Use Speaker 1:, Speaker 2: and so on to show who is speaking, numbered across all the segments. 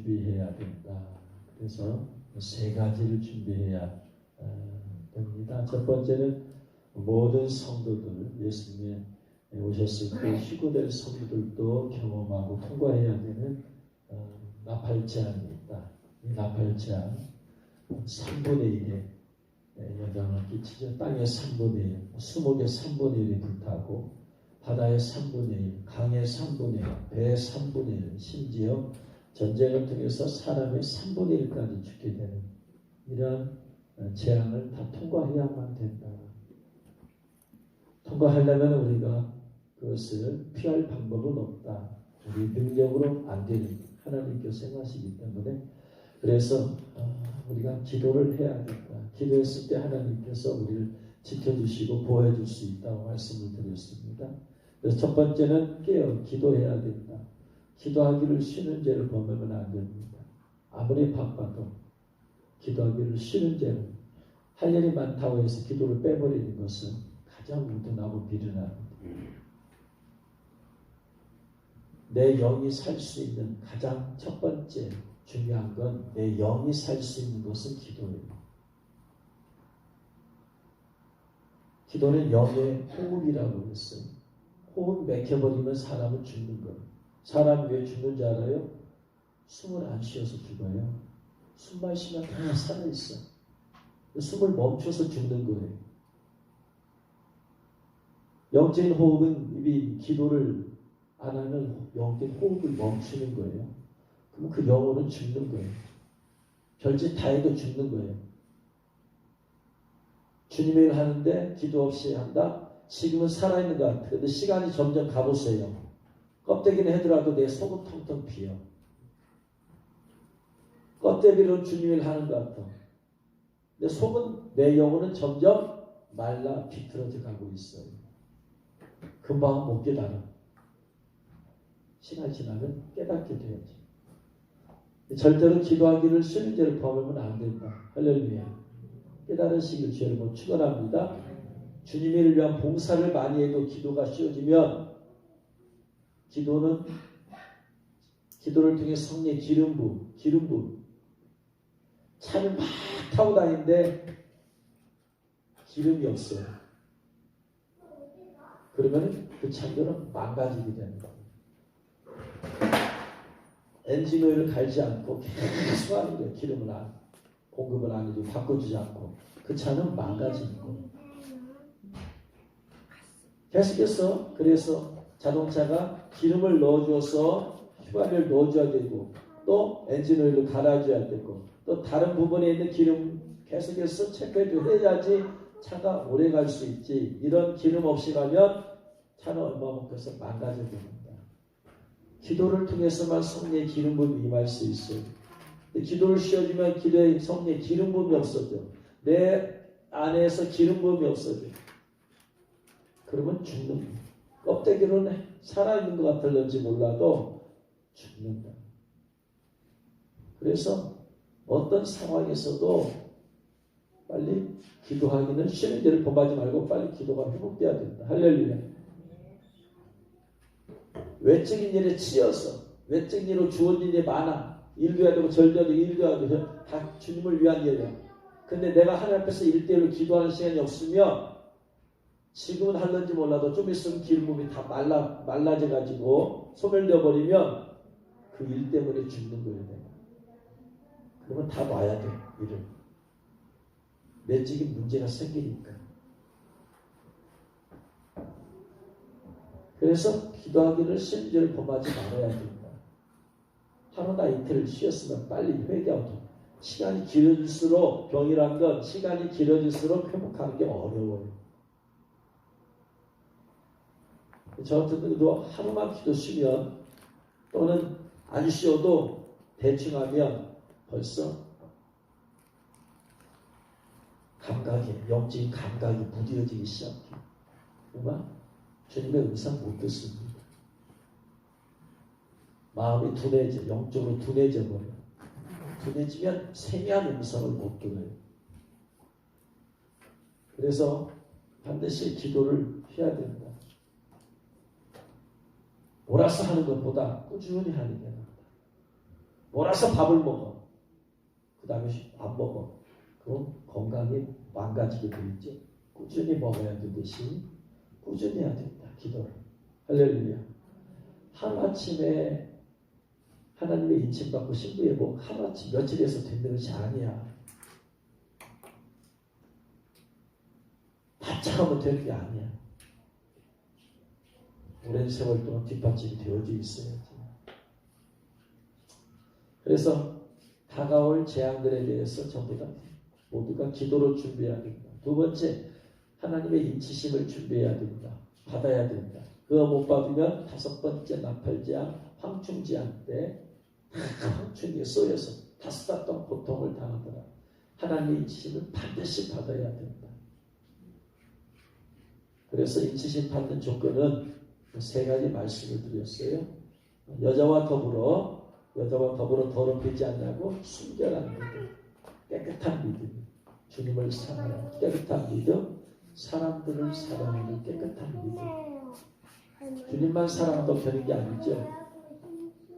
Speaker 1: 준비해야 된다. 그래서 세 가지를 준비해야 됩니다. 첫 번째는 모든 성도들, 예수님에 오셨을 때 휴거될 성도들도 경험하고 통과해야 되는 나팔제한이 있다. 이 나팔제한 3분의 1의 영향을 끼치죠. 땅의 3분의 1, 수목의 3분의 1이 불타고 바다의 3분의 1, 강의 3분의 1, 배의 3분의 1, 심지어 전쟁을 통해서 사람의 3분의 1까지 죽게 되는 이러한 재앙을 다 통과해야만 된다. 통과하려면 우리가 그것을 피할 방법은 없다. 우리 능력으로 안 되는 하나님께서 행하시기 때문에 그래서 우리가 기도를 해야 된다. 기도했을 때 하나님께서 우리를 지켜주시고 보호해줄 수 있다고 말씀을 드렸습니다. 그래서 첫 번째는 깨어 기도해야 된다. 기도하기를 쉬는 죄를 범하면 안 됩니다. 아무리 바빠도 기도하기를 쉬는 죄는 할 일이 많다고 해서 기도를 빼버리는 것은 가장 무던하고 비련합니다. 내 영이 살 수 있는 가장 첫 번째 중요한 건 내 영이 살 수 있는 것은 기도예요. 기도는 영의 호흡이라고 했어요. 호흡 맥혀버리면 사람은 죽는 거예요. 사람이 왜 죽는 줄 알아요? 숨을 안 쉬어서 죽어요. 숨만 쉬면 다 살아있어. 숨을 멈춰서 죽는 거예요. 영적인 호흡은 이 기도를 안 하면 영적인 호흡을 멈추는 거예요. 그럼 그 영혼은 죽는 거예요. 별짓 다 해도 죽는 거예요. 주님의 일 하는데 기도 없이 한다? 지금은 살아있는 것 같아요. 근데 시간이 점점 가보세요. 껍데기는 해더라도 내 속은 텅텅 비어. 껍데기로 주님의 일 하는 것 같아. 내 속은, 내 영혼은 점점 말라 비틀어져 가고 있어요. 금방 못 깨달아. 시간이 지나면 깨닫게 돼야지. 절대로 기도하기를 쉬는 죄를 범하면 안 된다. 할렐루야. 깨달으시길 주의 이름으로 축원합니다. 주님의 일을 위한 봉사를 많이 해도 기도가 쉬워지면 기도를 통해 성령의 기름 차를 막 타고 다니는데 기름이 없어요. 그러면 그 차들은 망가지게 됩니다. 엔진오일을 갈지 않고 계속 하는 거예요. 기름을 공급을 안 해주고 바꿔주지 않고 그 차는 망가지는 거예요. 계속해서 그래서 자동차가 기름을 넣어줘서 휘발유를 넣어줘야 되고 또 엔진오일을 갈아줘야 되고 또 다른 부분에 있는 기름 계속해서 체크해야지 차가 오래 갈 수 있지. 이런 기름 없이 가면 차는 얼마 못 가서 망가져 됩니다. 기도를 통해서만 성령의 기름 부음이 임할 수 있어요. 기도를 쉬어주면 기도의 성령의 기름 부음이 없어져. 내 안에서 기름 부음이 없어져. 그러면 죽는 거예요. 껍데기로는 살아있는 것 같을는지 몰라도 죽는다. 그래서 어떤 상황에서도 빨리 기도하기는 쉬는 죄를 범하지 말고 빨리 기도가 회복돼야 된다. 할렐루야. 외적인 일에 치여서 외적인 일로 주어진 일이 많아. 일도 해야 되고 절도 해야 되고 일도 해야 되고 다 주님을 위한 일이야. 근데 내가 하나님 앞에서 1대1로 기도하는 시간이 없으면 지금은 할는지 몰라도 좀 있으면 기름부음이 다 말라져가지고 소멸되어 버리면 그 일 때문에 죽는 거예요. 그러면 다 놔야 돼. 일을. 내적인 문제가 생기니까. 그래서 기도하기를 쉬는 죄를 범하지 말아야 된다. 하루나 이틀을 쉬었으면 빨리 회개하고 시간이 길어질수록 병이란 건 시간이 길어질수록 회복하는 게 어려워요. 저 같은 경우도 하루만 기도 쉬면 또는 안 쉬어도 대충 하면 벌써 영적인 감각이 무뎌지기 시작해요. 정말 주님의 음성 못 듣습니다. 마음이 둔해져, 영적으로 둔해져 버려요. 둔해지면 세미한 음성을 못 들어요. 그래서 반드시 기도를 해야 된다. 몰아서 하는 것보다 꾸준히 하는 게 낫다. 몰아서 밥을 먹어. 그 다음에 안 먹어. 그럼 건강이 망가지게 되겠죠. 꾸준히 먹어야 되듯이 꾸준히 해야 된다. 기도를. 할렐루야. 하루아침에 하나님의 인침받고 신부예복 하루아침 며칠에서 되는 것이 아니야. 바짝하면 되는 게 아니야. 오랜 세월 동안 뒷받침이 되어져 있어야지. 그래서 다가올 재앙들에 대해서 전부 다 모두가 기도로 준비해야 된다. 두 번째, 하나님의 인치심을 준비해야 된다. 받아야 된다. 그거 못 받으면 다섯 번째 나팔재앙, 황충재앙 때 황충에 쏘여서 다섯 달 동안 고통을 당하더라. 하나님의 인치심을 반드시 받아야 된다. 그래서 인치심 받는 조건은 세 가지 말씀을 드렸어요. 여자와 더불어 더럽히지 않냐고 순결한 믿음, 깨끗한 믿음, 주님을 사랑하는 깨끗한 믿음, 사람들을 사랑하는 깨끗한 믿음. 주님만 사랑한다고 되는 게 아니죠.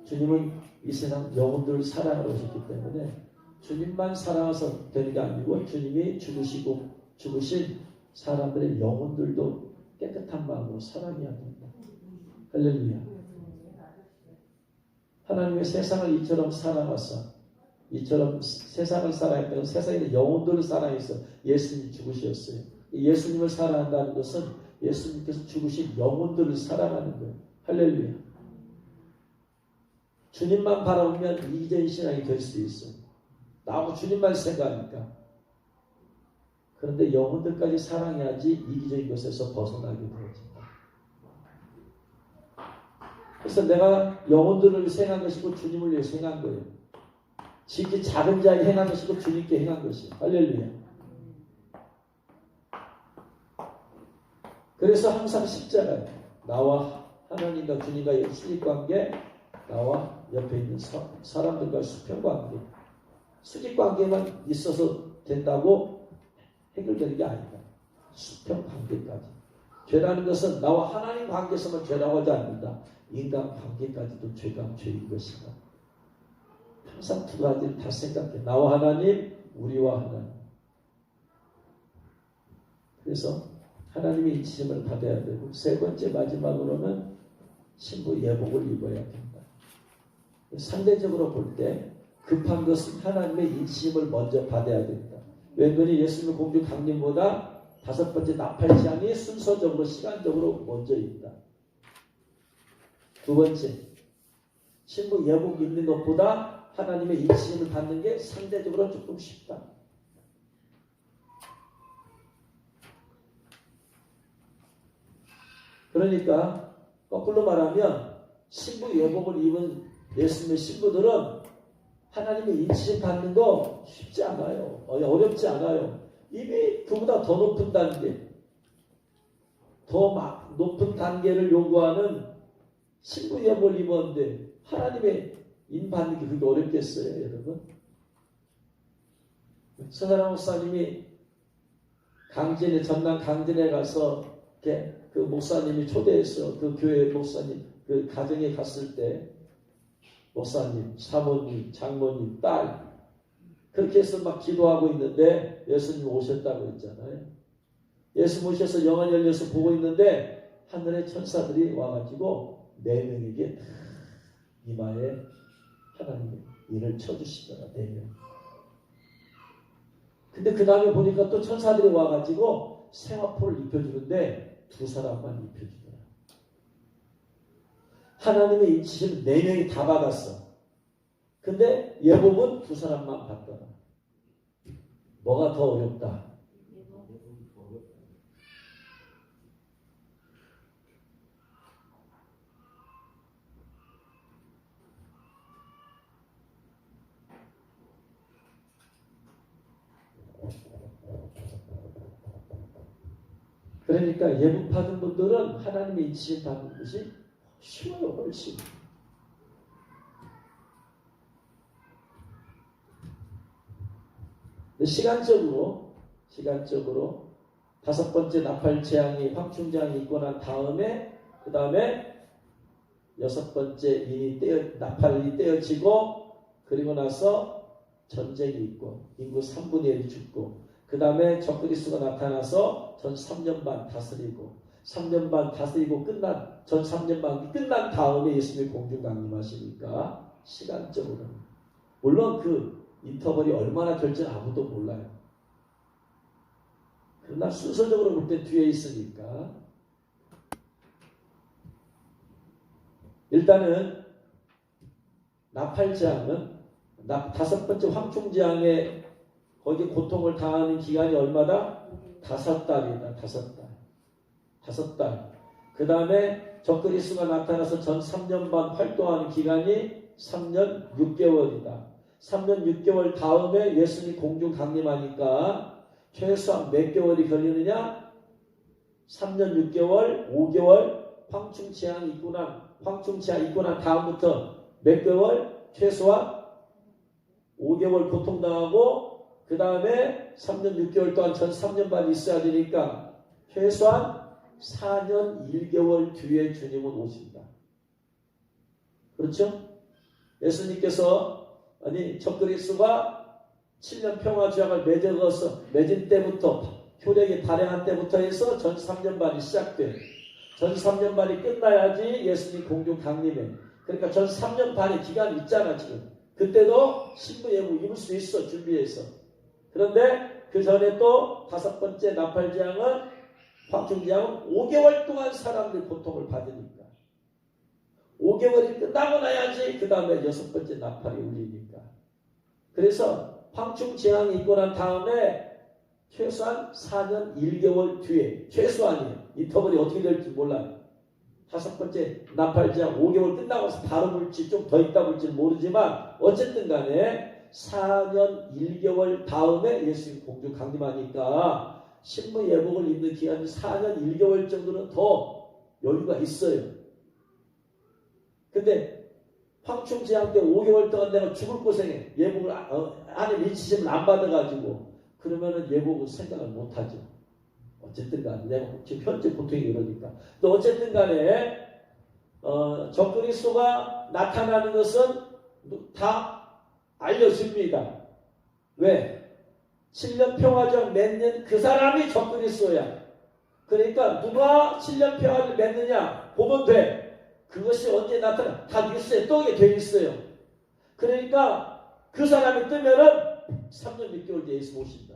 Speaker 1: 주님은 이 세상 영혼들을 사랑하러 오셨기 때문에 주님만 사랑해서 되는 게 아니고 주님이 죽으신 사람들의 영혼들도 깨끗한 마음으로 사랑해야 된다. 할렐루야. 하나님의 세상을 이처럼 사랑하사 이처럼 세상을 사랑했다고 세상의 영혼들을 사랑해서 예수님이 죽으셨어요. 예수님을 사랑한다는 것은 예수님께서 죽으신 영혼들을 사랑하는 거예요. 할렐루야. 주님만 바라보면 이기적인 신앙이 될 수 있어요. 나하고 주님만 생각하니까. 그런데 영혼들까지 사랑해야지 이기적인 것에서 벗어나게 되어진다. 그래서 내가 영혼들을 생각한 것이고 주님을 위해 생각한 거예요. 지극히 작은 자에게 행한 것이고 주님께 행한 것이에요. 할렐루야. 그래서 항상 십자가에 나와 하나님과 주님과의 수직관계, 나와 옆에 있는 사람들과의 수평관계, 수직관계만 있어서 된다고 해결되는 게 아니다. 수평관계까지. 죄라는 것은 나와 하나님 관계에서만 죄라고 하지 않는다. 인간 관계까지도 죄가 죄인 것이다. 항상 두 가지를 다 생각해. 나와 하나님, 우리와 하나님. 그래서 하나님의 인치심을 받아야 되고, 세 번째 마지막으로는 신부 예복을 입어야 된다. 상대적으로 볼 때 급한 것은 하나님의 인치심을 먼저 받아야 된다. 왠지 예수님의 공주 강림보다 다섯 번째 나팔재앙이 순서적으로 시간적으로 먼저 있다. 두 번째, 신부 예복 입는 것보다 하나님의 인치심을 받는 게 상대적으로 조금 쉽다. 그러니까 거꾸로 말하면 신부 예복을 입은 예수님의 신부들은 하나님의 인치심 받는 거 쉽지 않아요. 어렵지 않아요. 이미 그보다 더 높은 단계, 더 높은 단계를 요구하는 신부 예복을 입었는데 하나님의 인 받는 게 그렇게 어렵겠어요, 여러분? 서사랑 목사님이 전남 강진에 가서 그 목사님이 초대해서 그 교회 목사님 그 가정에 갔을 때 목사님, 사모님, 장모님, 딸 그렇게 해서 막 기도하고 있는데 예수님 오셨다고 했잖아요. 예수님 오셔서 영안 열려서 보고 있는데 하늘의 천사들이 와가지고 4명에게 이마에 하나님의 인을 쳐주시더라. 4명. 근데 그 다음에 보니까 또 천사들이 와가지고 세마포를 입혀주는데 2사람만 입혀주더라. 하나님의 인치심은 4명이 다 받았어. 근데 예복은 2사람만 받더라. 뭐가 더 어렵다? 그러니까 예복 받은 분들은 하나님의 인치심 받는 것이 쉬워요, 훨씬. 시간적으로 다섯 번째 나팔 재앙이 황충재앙이 있고 난 다음에 그 다음에 여섯 번째 나팔이 떼어지고 그리고 나서 전쟁이 있고 인구 3분의 1이 죽고 그 다음에 적그리스도가 나타나서 전 3년 반 다스리고 3년 반 다스리고 전 3년 반 끝난 다음에 예수님이 공중 강림하시니까 시간적으로 물론 그 인터벌이 얼마나 될지는 아무도 몰라요. 그러나 순서적으로 볼 때 뒤에 있으니까 일단은 나팔재앙은 다섯 번째 황충재앙에 거기 고통을 당하는 기간이 얼마다? 5달이다. 5달. 그 다음에 적그리스도가 나타나서 전 3년 반 활동하는 기간이 3년 6개월이다. 3년 6개월 다음에 예수님이 공중 강림하니까 최소한 몇 개월이 걸리느냐? 3년 6개월, 5개월 황충재앙이 있고 난 다음부터 몇 개월? 최소한 5개월 고통당하고 그 다음에 3년 6개월 동안 전 3년 반 있어야 되니까 최소한 4년 1개월 뒤에 주님은 오신다. 그렇죠? 예수님께서 적그리스도가 7년 평화주약을 맺은 때부터 효력이 발행한 때부터 해서 전 3년 반이 시작돼. 전 3년 반이 끝나야지 예수님 공중 강림해. 그러니까 전 3년 반의 기간이 있잖아 지금. 그때도 신부 예고 입을 수 있어 준비해서. 그런데 그 전에 또 다섯 번째 나팔재앙은 황충재앙은 5개월 동안 사람들이 고통을 받으니까 5개월이 끝나고 나야지 그 다음에 여섯 번째 나팔이 울리니까. 그래서 황충재앙이 있고 난 다음에 최소한 4년 1개월 뒤에 최소한이에요. 인터벌이 어떻게 될지 몰라요. 다섯 번째 나팔재앙 5개월 끝나고 바로 불지 좀 더 있다 불지 모르지만 어쨌든 간에 4년 1개월 다음에 예수님 공중 강림하니까 신부 예복을 입는 기간이 4년 1개월 정도는 더 여유가 있어요. 근데 황충재앙 때 5개월 동안 내가 죽을 고생해. 예복을 안에 미치심을 안 받아가지고 그러면은 예복은 생각을 못하죠. 어쨌든 간에 내가 지금 현재 고통이 이러니까. 또 어쨌든 간에 적그리스도가 나타나는 것은 다 알려줍니다. 왜? 7년 평화적 맺는 그 사람이 적그리스도야. 그러니까 누가 7년 평화를 맺느냐 보면 돼. 그것이 언제 나타나? 다 뉴스에 떠게 돼 있어요. 그러니까 그 사람이 뜨면은 3년 6개월 뒤에 예수 오신다.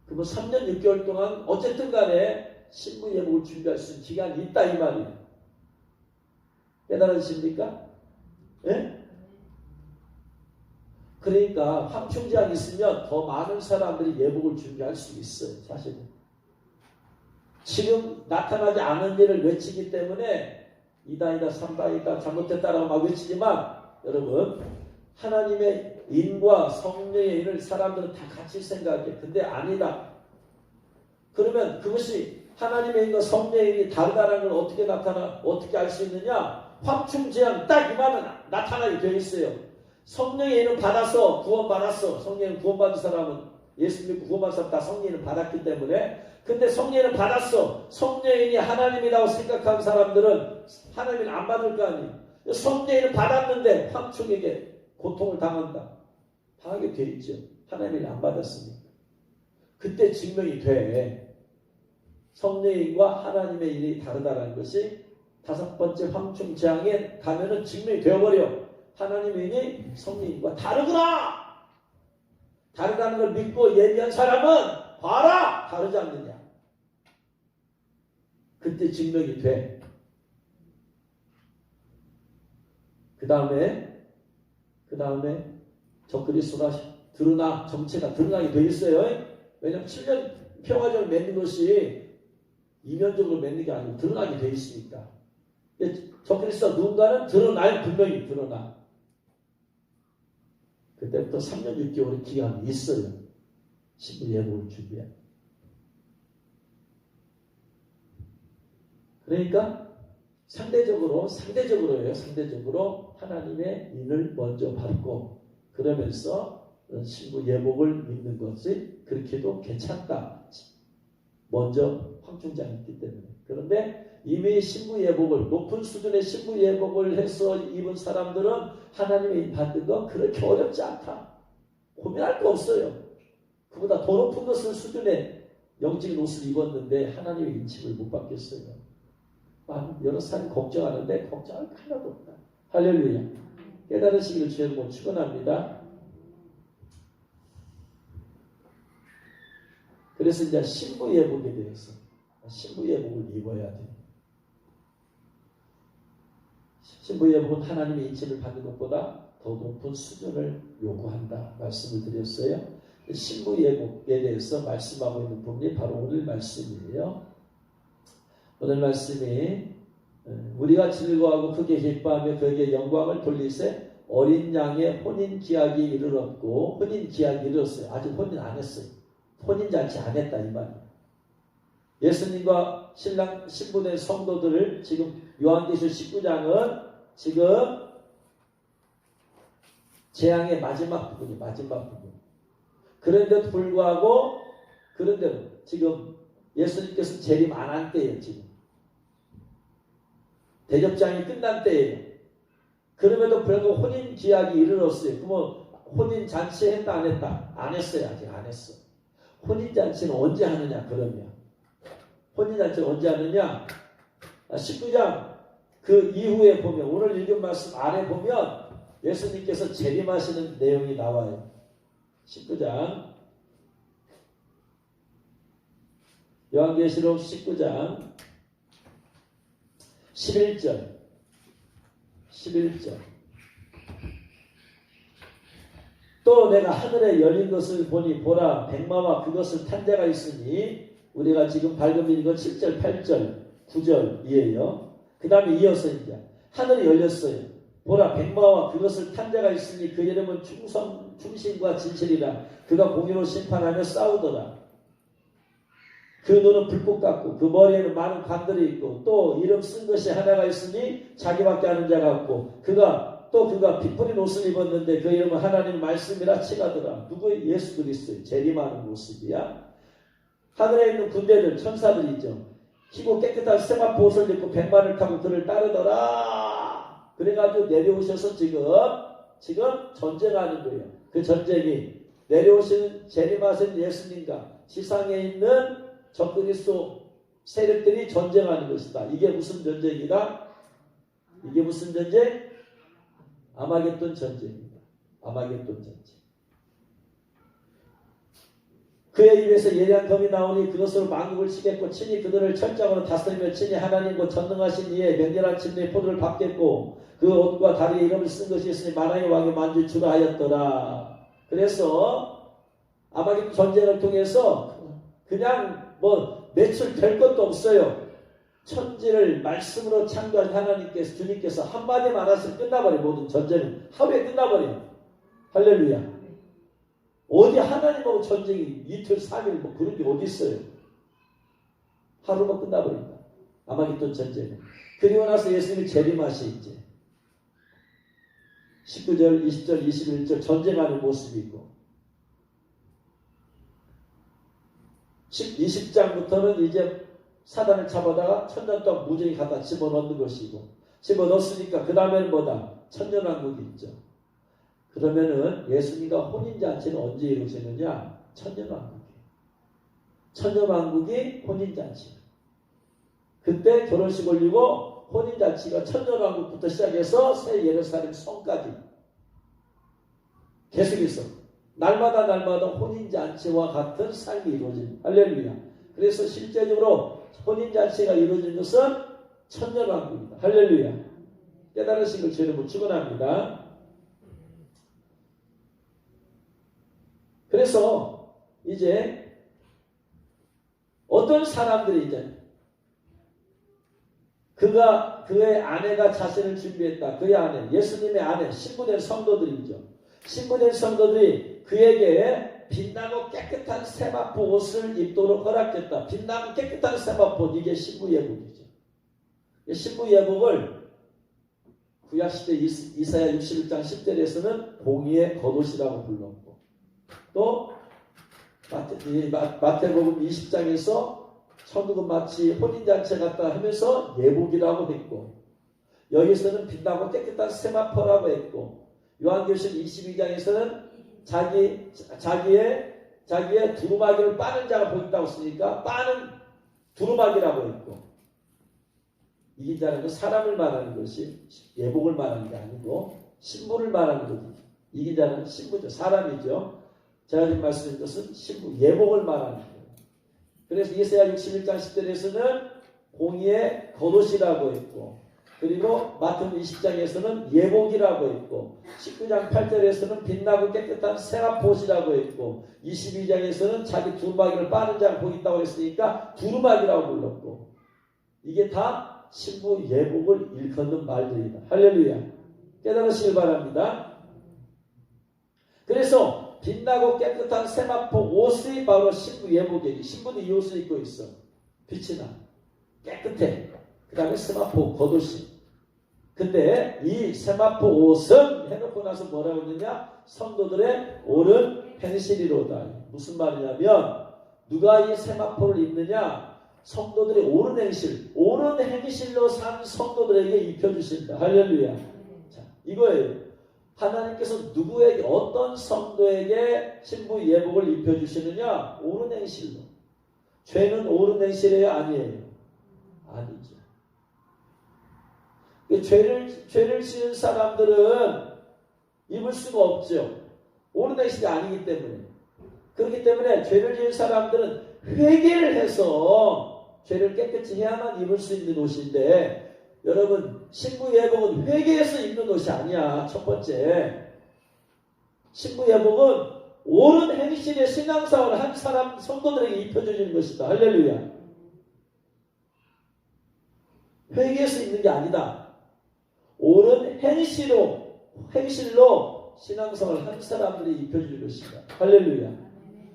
Speaker 1: 그러면 3년 6개월 동안 어쨌든 간에 신부 예복을 준비할 수 있는 기간이 있다 이 말이에요. 깨달으십니까? 예? 그러니까 황충재앙이 있으면 더 많은 사람들이 예복을 준비할 수 있어요. 사실은. 지금 나타나지 않은 일을 외치기 때문에 이단이다 삼단이다 잘못됐다라고 막 외치지만 여러분 하나님의 인과 성령의 인을 사람들은 다 같이 생각해. 근데 아니다. 그러면 그것이 하나님의 인과 성령의 인이 다르다는 걸 어떻게 알 수 있느냐? 황충재앙 딱 이만은 나타나게 되어 있어요. 성령의 인을 받아서 구원받았어. 성령의 인 구원받은 사람은 예수 믿고 구원받은 사람 다 성령의 인을 받았기 때문에. 근데 성령의 인을 받았어. 성령의 인이 하나님이라고 생각하는 사람들은 하나님을 안 받을 거 아니에요. 성령의 인을 받았는데 황충에게 고통을 당한다. 당하게 돼 있죠. 하나님을 안 받았으니까. 그때 증명이 돼. 성령의 인과 하나님의 인이 다르다는 것이 다섯 번째 황충재앙에 가면은 증명이 되어버려. 하나님의 인이 성령의 인과 다르구나. 다르다는 걸 믿고 예비한 사람은 봐라. 다르지 않느냐. 그때 증명이 돼. 그 다음에 적그리스도가 정체가 드러나게 돼 있어요. 왜냐하면 7년 평화적으로 맺는 것이 이면적으로 맺는 게 아니고 드러나게 돼 있으니까. 적그리스도가 누군가는 분명히 드러나. 그때부터 3년 6개월의 기간이 있어요. 신부 예복을 준비해. 그러니까 상대적으로 하나님의 인을 먼저 받고 그러면서 신부 예복을 믿는 것이 그렇게도 괜찮다. 먼저 황충재앙이 있기 때문에. 그런데 이미 신부 예복을 높은 수준의 신부 예복을 해서 입은 사람들은 하나님이 받는 건 그렇게 어렵지 않다. 고민할 거 없어요. 그보다 더 높은 것을 수준의 영적인 옷을 입었는데 하나님의 인침을 못 받겠어요. 여러 사람이 걱정하는데 걱정할 거 하나도 없다. 할렐루야. 깨달으시기를 주의 이름으로 축원합니다. 그래서 이제 신부 예복에 대해서 신부 예복을 입어야 돼요. 신부 예복은 하나님의 인침을 받는 것보다 더 높은 수준을 요구한다 말씀을 드렸어요. 신부 예복에 대해서 말씀하고 있는 부분이 바로 오늘 말씀이에요. 오늘 말씀이 우리가 즐거워하고 크게 기뻐하며 그에게 영광을 돌리세 어린 양의 혼인 기약이 이르렀고 혼인 기약이 이르렀어요. 아직 혼인 안 했어요. 혼인잔치 안 했다 이 말이에요. 예수님과 신랑 신부된 성도들을 지금 요한계시록 19장은 지금 재앙의 마지막 부분이 마지막 부분. 그런데도 불구하고 그런데도 지금 예수님께서 재림 안 한 때예요. 지금 대접장이 끝난 때예요. 그럼에도 불구하고 혼인 기약이 이르렀어요. 그러면 혼인 잔치 했다 안 했다? 안 했어요. 아직 안 했어. 혼인 잔치는 언제 하느냐? 그러면 혼인 잔치는 언제 하느냐? 19장 그 이후에 보면 오늘 읽은 말씀 아래 보면 예수님께서 재림하시는 내용이 나와요. 19장 요한계시록 19장 11절 또 내가 하늘에 열린 것을 보니 보라 백마와 그것을 탄 자가 있으니 우리가 지금 밝은 읽은 7절 8절 9절이에요. 그 다음에 이어서 이제 하늘이 열렸어요. 보라 백마와 그것을 탄 자가 있으니 그 이름은 충신과 진실이라. 그가 공의로 심판하며 싸우더라. 그 눈은 불꽃 같고 그 머리에는 많은 관들이 있고 또 이름 쓴 것이 하나가 있으니 자기밖에 아는 자가 없고 그가 핏뿌린 옷을 입었는데 그 이름은 하나님 말씀이라 칭하더라. 누구의? 예수 그리스도의 재림하는 모습이야. 하늘에 있는 군대들 천사들이죠. 희고 깨끗한 세마포 옷을 입고 백마를 타고 그를 따르더라. 그래가지고 내려오셔서 지금 전쟁하는 거예요. 그 전쟁이 내려오시는 재림하신 예수님과 지상에 있는 적그리스도 세력들이 전쟁하는 것이다. 이게 무슨 전쟁이다? 이게 무슨 전쟁? 아마겟돈 전쟁입니다. 아마겟돈 전쟁. 그의 입에서 예리한 검이 나오니 그것으로 만국을 치겠고 친히 그들을 철장으로 다스리며 친히 하나님과 전능하신 이의 맹렬한 침례의 포도를 받겠고 그 옷과 다리에 이름을 쓴 것이 있으니 만왕의 왕이 만질 줄 하였더라. 그래서 아마겟돈 전쟁을 통해서 그냥 매출될 것도 없어요. 천지를 말씀으로 창조한 하나님께서 주님께서 한마디 말하시면 끝나버려. 모든 전쟁은 하루에 끝나버려. 할렐루야. 어디 하나님하고 전쟁이 이틀 3일 그런 게 어디 있어요. 하루만 끝나버린다. 아마겟돈 전쟁은. 그리고 나서 예수님이 재림하시 이제 19절 20절 21절 전쟁하는 모습이고 20장부터는 이제 사단을 잡아다가 천년 동안 무정히 갖다 집어넣는 것이고 집어넣었으니까 그 다음에는 뭐다? 천년왕국이 있죠. 그러면은 예수님과 혼인잔치는 언제 이루어지느냐? 천년왕국이에요. 천년왕국이 혼인잔치. 그때 결혼식 올리고 혼인잔치가 천년왕국부터 시작해서 새 예루살렘 성까지 계속 있어. 날마다 혼인잔치와 같은 삶이 이루어진 할렐루야. 그래서 실제적으로 혼인잔치가 이루어진 것은 천년왕국입니다. 할렐루야. 깨달으신 걸 주님은 축원합니다. 그래서 이제 어떤 사람들이 이제 그의 아내가 자신을 준비했다. 그의 아내, 예수님의 아내, 신부된 성도들이죠. 신부된 성도들이 그에게 빛나고 깨끗한 세마포 옷을 입도록 허락했다. 빛나고 깨끗한 세마포, 이게 신부 예복이죠. 신부 예복을 구약시대 이사야 61장 10절에서는 공의의 겉옷이라고 불렀고 또 마태복음 20장에서 천국은 마치 혼인잔치 같다 하면서 예복이라고 했고, 여기서는 빛나고 깨끗한 세마포라고 했고, 요한계시록 22장에서는 자기의 두루마기를 빠는 자가 보인다고 했으니까 빠는 두루마기라고 했고, 이긴 자는 사람을 말하는 것이 예복을 말하는 게 아니고 신부를 말하는 거죠. 이긴 자는 신부죠. 사람이죠. 제가 지금 말씀드린 것은 신부, 예복을 말하는 거예요. 그래서 이사야 61장 10절에서는 공의의 겉옷이라고 했고, 그리고 마태복음 20장에서는 예복이라고 했고, 19장 8절에서는 빛나고 깨끗한 세마포옷이라고 했고, 22장에서는 자기 두루마기를 빠는 자가 보인다고 했으니까 두루마기라고 불렀고, 이게 다 신부 예복을 일컫는 말들이다. 할렐루야. 깨달으시길 바랍니다. 그래서 빛나고 깨끗한 세마포 옷이 바로 신부 예복이에요. 신부는 이 옷을 입고 있어. 빛이 나. 깨끗해. 그 다음에 세마포 겉옷이. 근데 이 세마포 옷은 해놓고 나서 뭐라고 했느냐? 성도들의 옳은 행실이로다. 무슨 말이냐면 누가 이 세마포를 입느냐? 성도들의 옳은 행실, 옳은 행실로 산 성도들에게 입혀주신다. 할렐루야. 자, 이거예요. 하나님께서 누구에게, 어떤 성도에게 신부 예복을 입혀주시느냐? 옳은 행실로. 죄는 옳은 행실이에요? 아니에요? 아니죠. 죄를 지은 사람들은 입을 수가 없죠. 옳은 행실이 아니기 때문에. 그렇기 때문에 죄를 지은 사람들은 회개를 해서 죄를 깨끗이 해야만 입을 수 있는 옷인데, 여러분 신부 예복은 회개해서 입는 옷이 아니야. 첫 번째, 신부 예복은 옳은 행실의 신앙생활을 한 사람 성도들에게 입혀주는 것이다. 할렐루야. 회개해서 입는 게 아니다. 옳은 행실로 신앙생활을 한 사람들이 입혀주는 것이다. 할렐루야.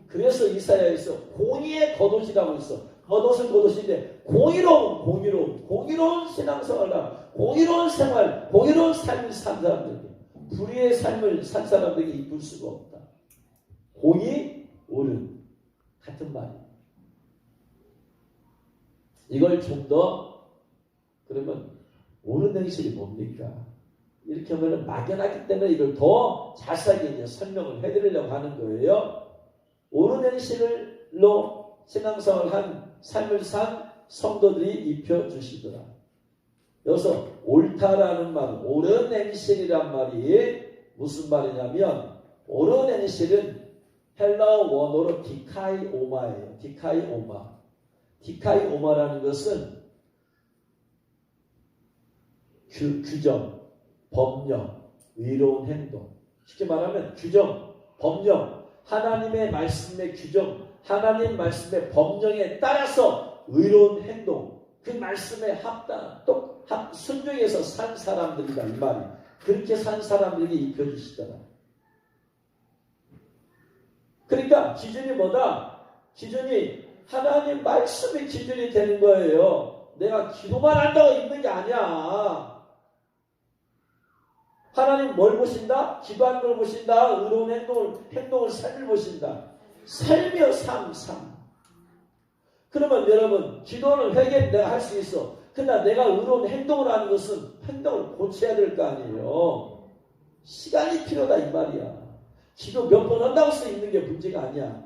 Speaker 1: 그래서 이사야에서 공의의 겉옷이라고 했어. 겉옷은 겉옷인데 공의로운 신앙생활과 공의로운 생활, 공의로운 삶을 산 사람들에게, 불의의 삶을 산 사람들에게 입을 수가 없다. 공의, 옳은 같은 말이에요. 이걸 좀 더, 그러면 옳은 행실이 뭡니까? 이렇게 하면 막연하기 때문에 이걸 더 자세하게 이제 설명을 해드리려고 하는 거예요. 옳은 행실로 신앙생활을 한 삶을 산 성도들이 입혀주시더라. 여기서 옳다라는 말, 옳은 행실이란 말이 무슨 말이냐면, 옳은 행실은 헬라어 원어로 디카이오마예요. 디카이오마. 디카이오마라는 것은 규정, 법령, 의로운 행동. 쉽게 말하면 규정, 법령, 하나님의 말씀의 규정, 하나님 말씀의 법령에 따라서 의로운 행동, 그 말씀에 순종해서 산 사람들이다 이 말이. 그렇게 산 사람들에게 입혀주시더라. 그러니까 기준이 뭐다? 기준이 하나님 말씀이 기준이 되는 거예요. 내가 기도만 한다고 입는 게 아니야. 하나님 뭘 보신다? 기도하는 걸 보신다. 의로운 행동을 삶을 보신다. 삶이요, 삶. 그러면 여러분, 기도는 회개는 내가 할 수 있어. 그러나 내가 의로운 행동을 하는 것은 행동을 고쳐야 될 거 아니에요. 시간이 필요하다 이 말이야. 기도 몇 번 한다고 해서 있는 게 문제가 아니야.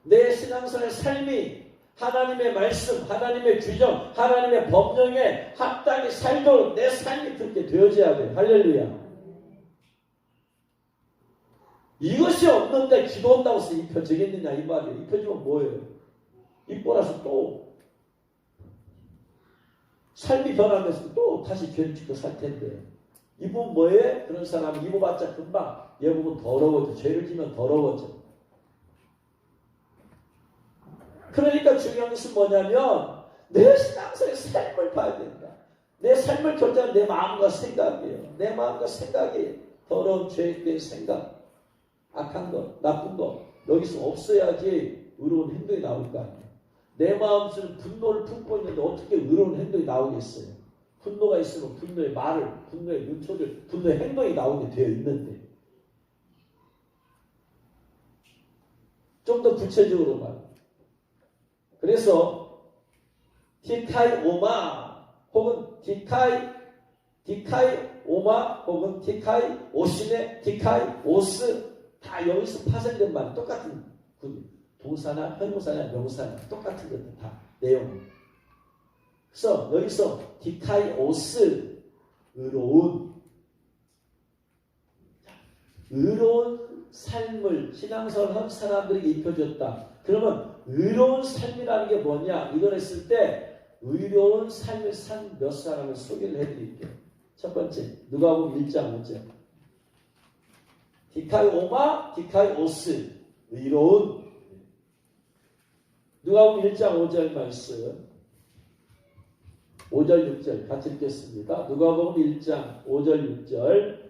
Speaker 1: 내 신앙생활 삶이 하나님의 말씀, 하나님의 규정, 하나님의 법령에 합당히 살도록 내 삶이 그렇게 되어져야 돼. 할렐루야. 이것이 없는데 기도한다고 해서 입혀지겠느냐 이 말이에요. 입혀지면 뭐예요? 입고나서 또 삶이 변하면서 또 다시 죄를 짓고 살 텐데, 입으면 뭐해? 그런 사람은 입어봤자 금방 얘 보면 더러워져. 죄를 지면 더러워져. 그러니까 중요한 것은 뭐냐면 내 신앙생활의 삶을 봐야 된다. 내 삶을 결정하는 내 마음과 생각이에요. 내 마음과 생각이 더러운 죄의 생각, 악한 것, 나쁜 것 여기서 없어야지 의로운 행동이 나올 거 아니에요. 내 마음속에 분노를 품고 있는데 어떻게 의로운 행동이 나오겠어요? 분노가 있으면 분노의 말을, 분노의 눈초를, 분노의 행동이 나오게 되어 있는데, 좀 더 구체적으로 말해요. 그래서 디카이 오마 혹은 디카이 오마 혹은 디카이 오시네 디카이 오스 다 여기서 파생된 말 똑같은 동사나 형용사나 명사나 똑같은 것들 다 내용. 그래서 여기서 디카이 오스 의로운 삶을 신앙생활 한 사람들에게 입혀줬다. 그러면 의로운 삶이라는 게 뭐냐? 이걸 했을 때 의로운 삶을 산 몇 사람을 소개를 해드릴게요. 첫 번째 누가복음 1장 5절 디카이 오마 디카이 오스 의로운 누가복음 1장 5절 말씀 5절 6절 같이 읽겠습니다. 누가복음 1장 5절 6절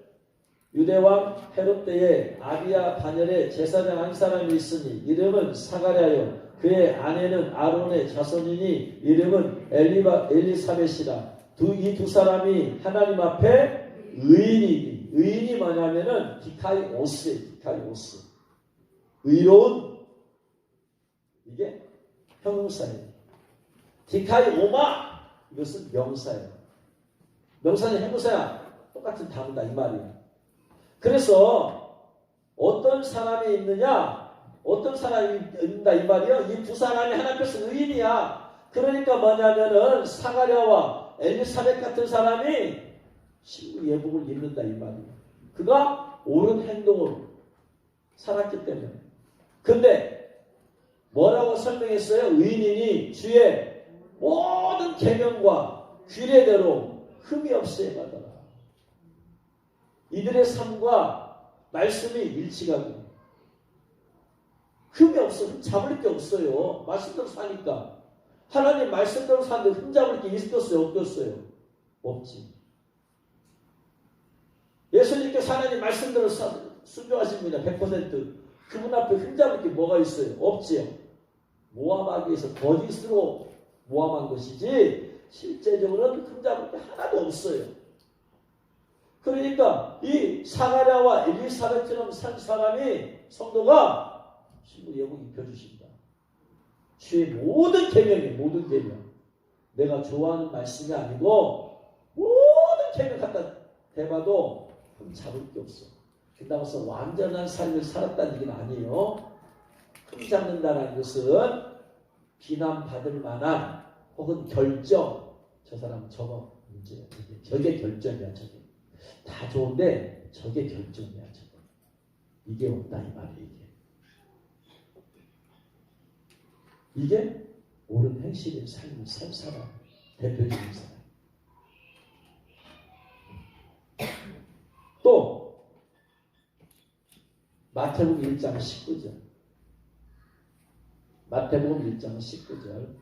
Speaker 1: 유대왕 헤롯 때에 아비야 반열에 제사장 한 사람이 있으니 이름은 사가랴요 그의 아내는 아론의 자손이니 이름은 엘리사벳이라 이 두 사람이 하나님 앞에 의인이니 의인이 뭐냐면은 디카이오스 의로운 이게 형용사예요. 디카이오마 이것은 명사예요. 명사는 형용사야 똑같은 단어다 이 말이에요. 그래서 어떤 사람이 있느냐 어떤 사람이 있는다 이 말이요. 이 두 사람이 하나님 앞에서 의인이야. 그러니까 뭐냐면은 사가랴와 엘리사벳 같은 사람이 신부 예복을 입는다 이 말이에요. 그가 옳은 행동으로 살았기 때문에. 근데 뭐라고 설명했어요? 의인이니 주의 모든 계명과 규례대로 흠이 없이 행하더라. 이들의 삶과 말씀이 일치하고 흠이 없어. 흠 잡을 게 없어요. 말씀대로 사니까. 하나님 말씀대로 사는데 흠 잡을 게 있었어요? 없었어요? 없지. 예수님께서 하나님 말씀대로 순종하십니다. 100%. 그분 앞에 흠 잡을 게 뭐가 있어요? 없지요. 모함하기 위해서 거짓으로 모함한 것이지 실제적으로는 흠 잡을 게 하나도 없어요. 그러니까 이 사가랴와 엘리사벳처럼 산 사람이 성도가 신부 예복 입혀주신다. 주의 모든 계명이에요. 모든 계명. 내가 좋아하는 말씀이 아니고 모든 계명 갖다 대봐도 흠 잡을 게 없어. 그다음서 완전한 삶을 살았다는 얘기는 아니에요. 흠 잡는다는 것은 비난받을 만한 혹은 결정. 저 사람은 저거 문제야. 저게 결정이야. 저게. 다 좋은데 저게 결정이야. 저거. 이게 없다 이 말이에요. 이게 옳은 행실의 삶을 살 사람, 대표적인 사람. 또 마태복음 1장 19절 마태복음 1장 19절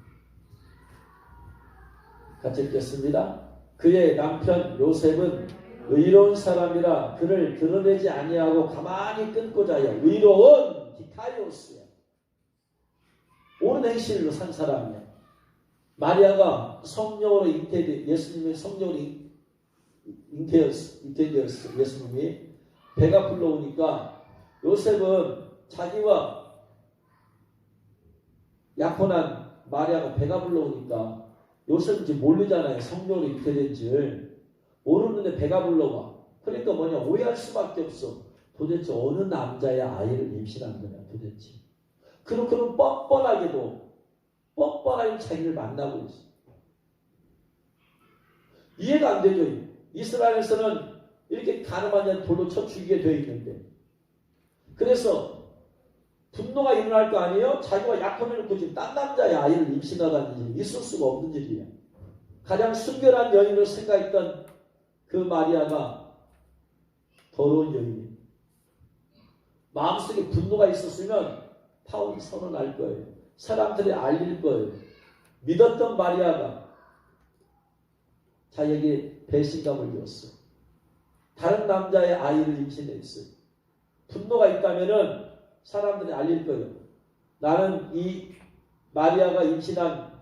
Speaker 1: 같이 읽겠습니다. 그의 남편 요셉은 의로운 사람이라 그를 드러내지 아니하고 가만히 끊고자 하여 의로운 디카이오스야. 옳은 행실로 산 사람이야. 마리아가 성령으로 예수님의 성령으로 잉태되었어. 예수님이 배가 불러오니까 요셉은 자기와 약혼한 마리아가 배가 불러오니까 요셉은 이제 모르잖아요. 성령으로 잉태된 줄 모르는데 배가 불러와. 그러니까 뭐냐 오해할 수밖에 없어. 도대체 어느 남자의 아이를 임신한 거냐 도대체. 그렇게는 뻔뻔하게 자기를 만나고 있어. 이해가 안 되죠. 이스라엘에서는 이렇게 가늠한 자 돌로 쳐 죽이게 되어 있는데 그래서 분노가 일어날 거 아니에요? 자기가 약혼해놓고 지금 딴 남자의 아이를 임신하다는 일이 있을 수가 없는 일이야. 가장 순결한 여인으로 생각했던 그 마리아가 더러운 여인이에요. 마음속에 분노가 있었으면 파혼 선언할 거예요. 사람들이 알릴 거예요. 믿었던 마리아가 자기에게 배신감을 줬어. 다른 남자의 아이를 임신했어요. 분노가 있다면은 사람들이 알릴 거예요. 나는 이 마리아가 임신한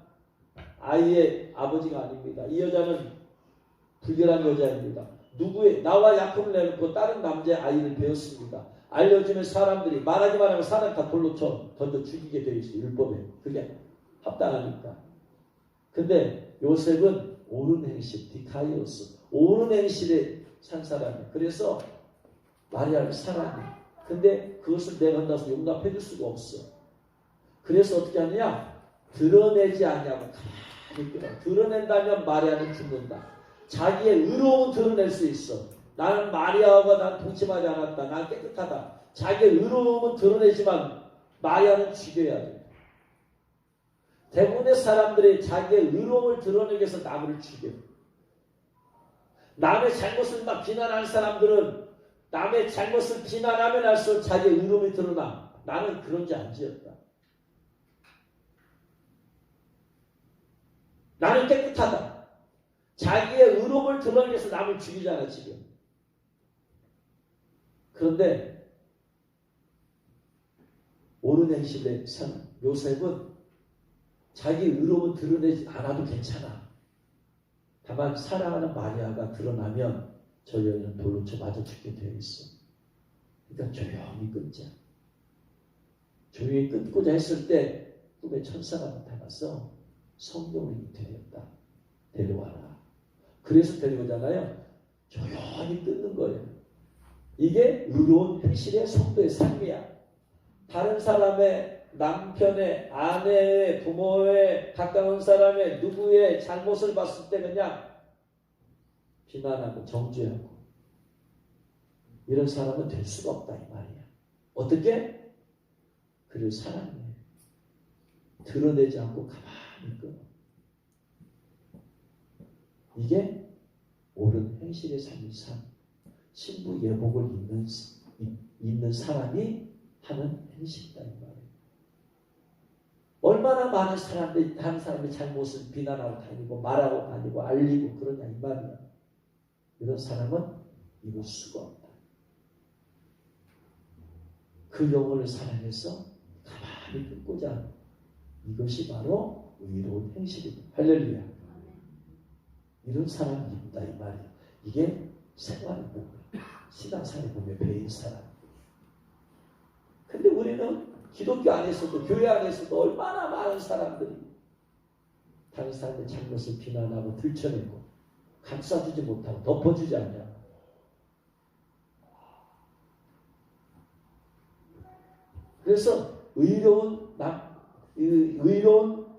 Speaker 1: 아이의 아버지가 아닙니다. 이 여자는 불결한 여자입니다. 나와 약혼을 내놓고 다른 남자의 아이를 배웠습니다. 알려주면 사람들이 말하기만 하면 사람 다 돌로 쳐 던져 죽이게 되어 있어요. 율법에. 그게 합당하니까. 근데 요셉은 옳은 행실, 디카이오스, 옳은 행실에 산 사람이에요. 그래서 마리아를 사랑해. 근데 그것을 내가 혼자서 용납해 줄 수가 없어. 그래서 어떻게 하느냐? 드러내지 않냐고 가만히 끌어. 드러낸다면 마리아는 죽는다. 자기의 의로움은 드러낼 수 있어. 나는 마리아와 난 동침하지 않았다. 난 깨끗하다. 자기의 의로움은 드러내지만 마리아는 죽여야 돼. 대부분의 사람들이 자기의 의로움을 드러내기 위해서 남을 죽여. 남의 잘못을 막 비난하는 사람들은 남의 잘못을 비난하면 할수록 자기의 의로움이 드러나. 나는 그런 죄 안 지었다. 나는 깨끗하다. 자기의 의로움을 드러내기 위해서 남을 죽이잖아 지금. 그런데 옳은 행실에 산 요셉은 자기 의로움을 드러내지 않아도 괜찮아. 다만 사랑하는 마리아가 드러나면 저 여인은 돌로 쳐 맞아 죽게 되어 있어. 그러니까 조용히 끊자. 조용히 끊고자 했을 때 꿈에 천사가 나타나서 성령이 되었다. 데려와라. 그래서 데려오잖아요. 조용히 끊는 거예요. 이게 의로운 행실의 성도의 삶이야. 다른 사람의 남편의, 아내의, 부모의, 가까운 사람의, 누구의 잘못을 봤을 때 그냥 비난하고 정죄하고 이런 사람은 될 수가 없다 이 말이야. 어떻게? 그를 사랑해. 드러내지 않고 가만히 끊어. 이게 옳은 행실의 삶의 삶. 신부 예복을 입는 사람이 하는 행실이다 이 말이에요. 얼마나 많은 사람들이 다른 사람의 잘못을 비난하고 다니고 말하고 다니고 알리고 그러냐 이 말이야. 이런 사람은 이룰 수가 없다. 그 영혼을 사랑해서 가만히 끊고자 하는 이것이 바로 의로운 행실이다. 할렐루야. 이런 사람이 있다 이 말이야. 이게 생활을 보면 신앙생활을 보면 배인 사람. 근데 우리는 기독교 안에서도 교회 안에서도 얼마나 많은 사람들이 다른 사람의 잘못을 비난하고 들춰내고 감싸주지 못하고 덮어주지 않냐. 그래서 의로운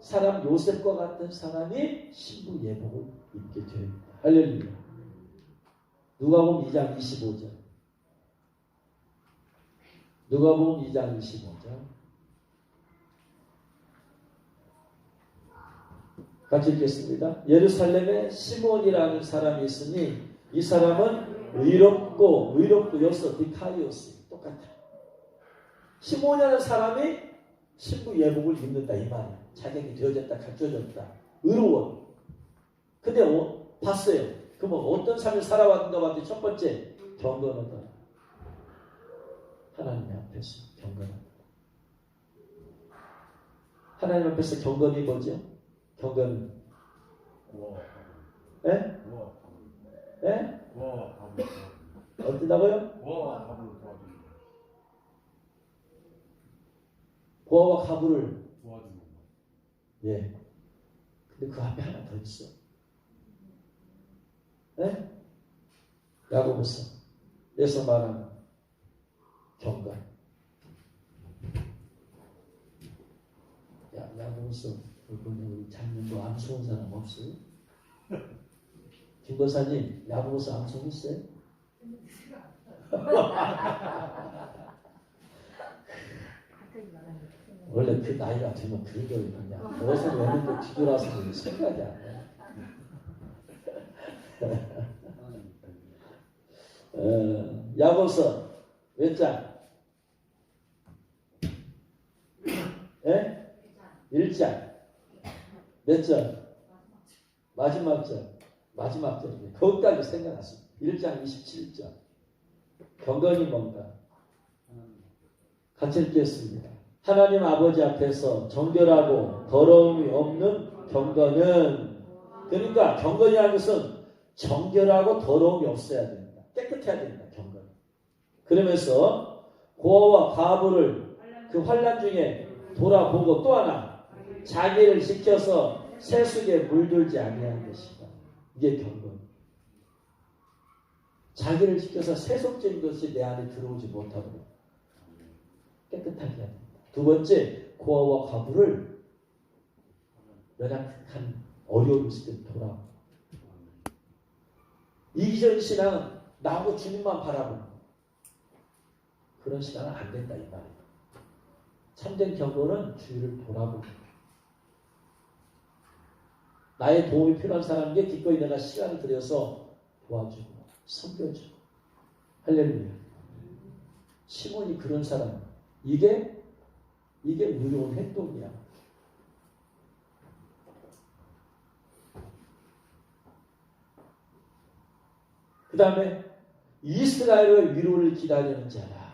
Speaker 1: 사람 요셉과 같은 사람이 신부 예복을 입게 됩니다. 할렐루야. 누가복음 2장 25절. 누가복음 2장 25절. 같이 읽겠습니다. 예루살렘에 시몬이라는 사람이 있으니 이 사람은 의롭고 여기서 디카이오스 똑같아. 시몬이라는 사람이 신부 예복을 입는다 이 말이야. 자격이 되어졌다, 갖춰졌다. 의로워. 근데 봤어요. 그러면 어떤 삶을 살아왔는가 봤더니 첫 번째 경건하다. 하나님 앞에서 경건하다. 하나님 앞에서 경건이 뭐죠? 경건은 예? 예? 어디다고요? 보아와 가부를 도와주는 거. 예. 근데 그 앞에 하나 더 있어. 예? 야고보서. 에서 말하는 경건. 야고보서 우리 장면도 암송한 사람 없어요? 김권사님 야고보서 암송했어요? 원래 그 나이가 되면 그런 게 그냥 무엇을 외는데 뒤돌아서 생각이 안 나. 야고보서 몇 장? 예? 1장. 몇 절? 마지막 절. 마지막 절이네. 거기까지 생각났습니다. 1장 27절. 경건이 뭔가? 같이 읽겠습니다. 하나님 아버지 앞에서 정결하고 더러움이 없는 경건은, 그러니까 경건이라는 것은 정결하고 더러움이 없어야 된다. 깨끗해야 된다. 경건. 그러면서 고아와 과부를 그 환난 중에 돌아보고 또 하나 자기를 지켜서 세속에 물들지 아니한 것이다. 이게 경건. 자기를 지켜서 세속적인 것이 내 안에 들어오지 못하도록 깨끗하게 해야 된다. 두 번째, 고아와 과부를 연약한 어려움이 있을 때 돌아오고. 이기적인 신앙은 나하고 주님만 바라보는 그런 신앙은 안 된다 이 말이에요. 참된 경건은 주위를 돌아보고 나의 도움이 필요한 사람에게 기꺼이 내가 시간을 들여서 도와주고 섬겨주고. 할렐루야. 시몬이 그런 사람. 이게 의로운 행동이야. 그 다음에 이스라엘의 위로를 기다리는 자라.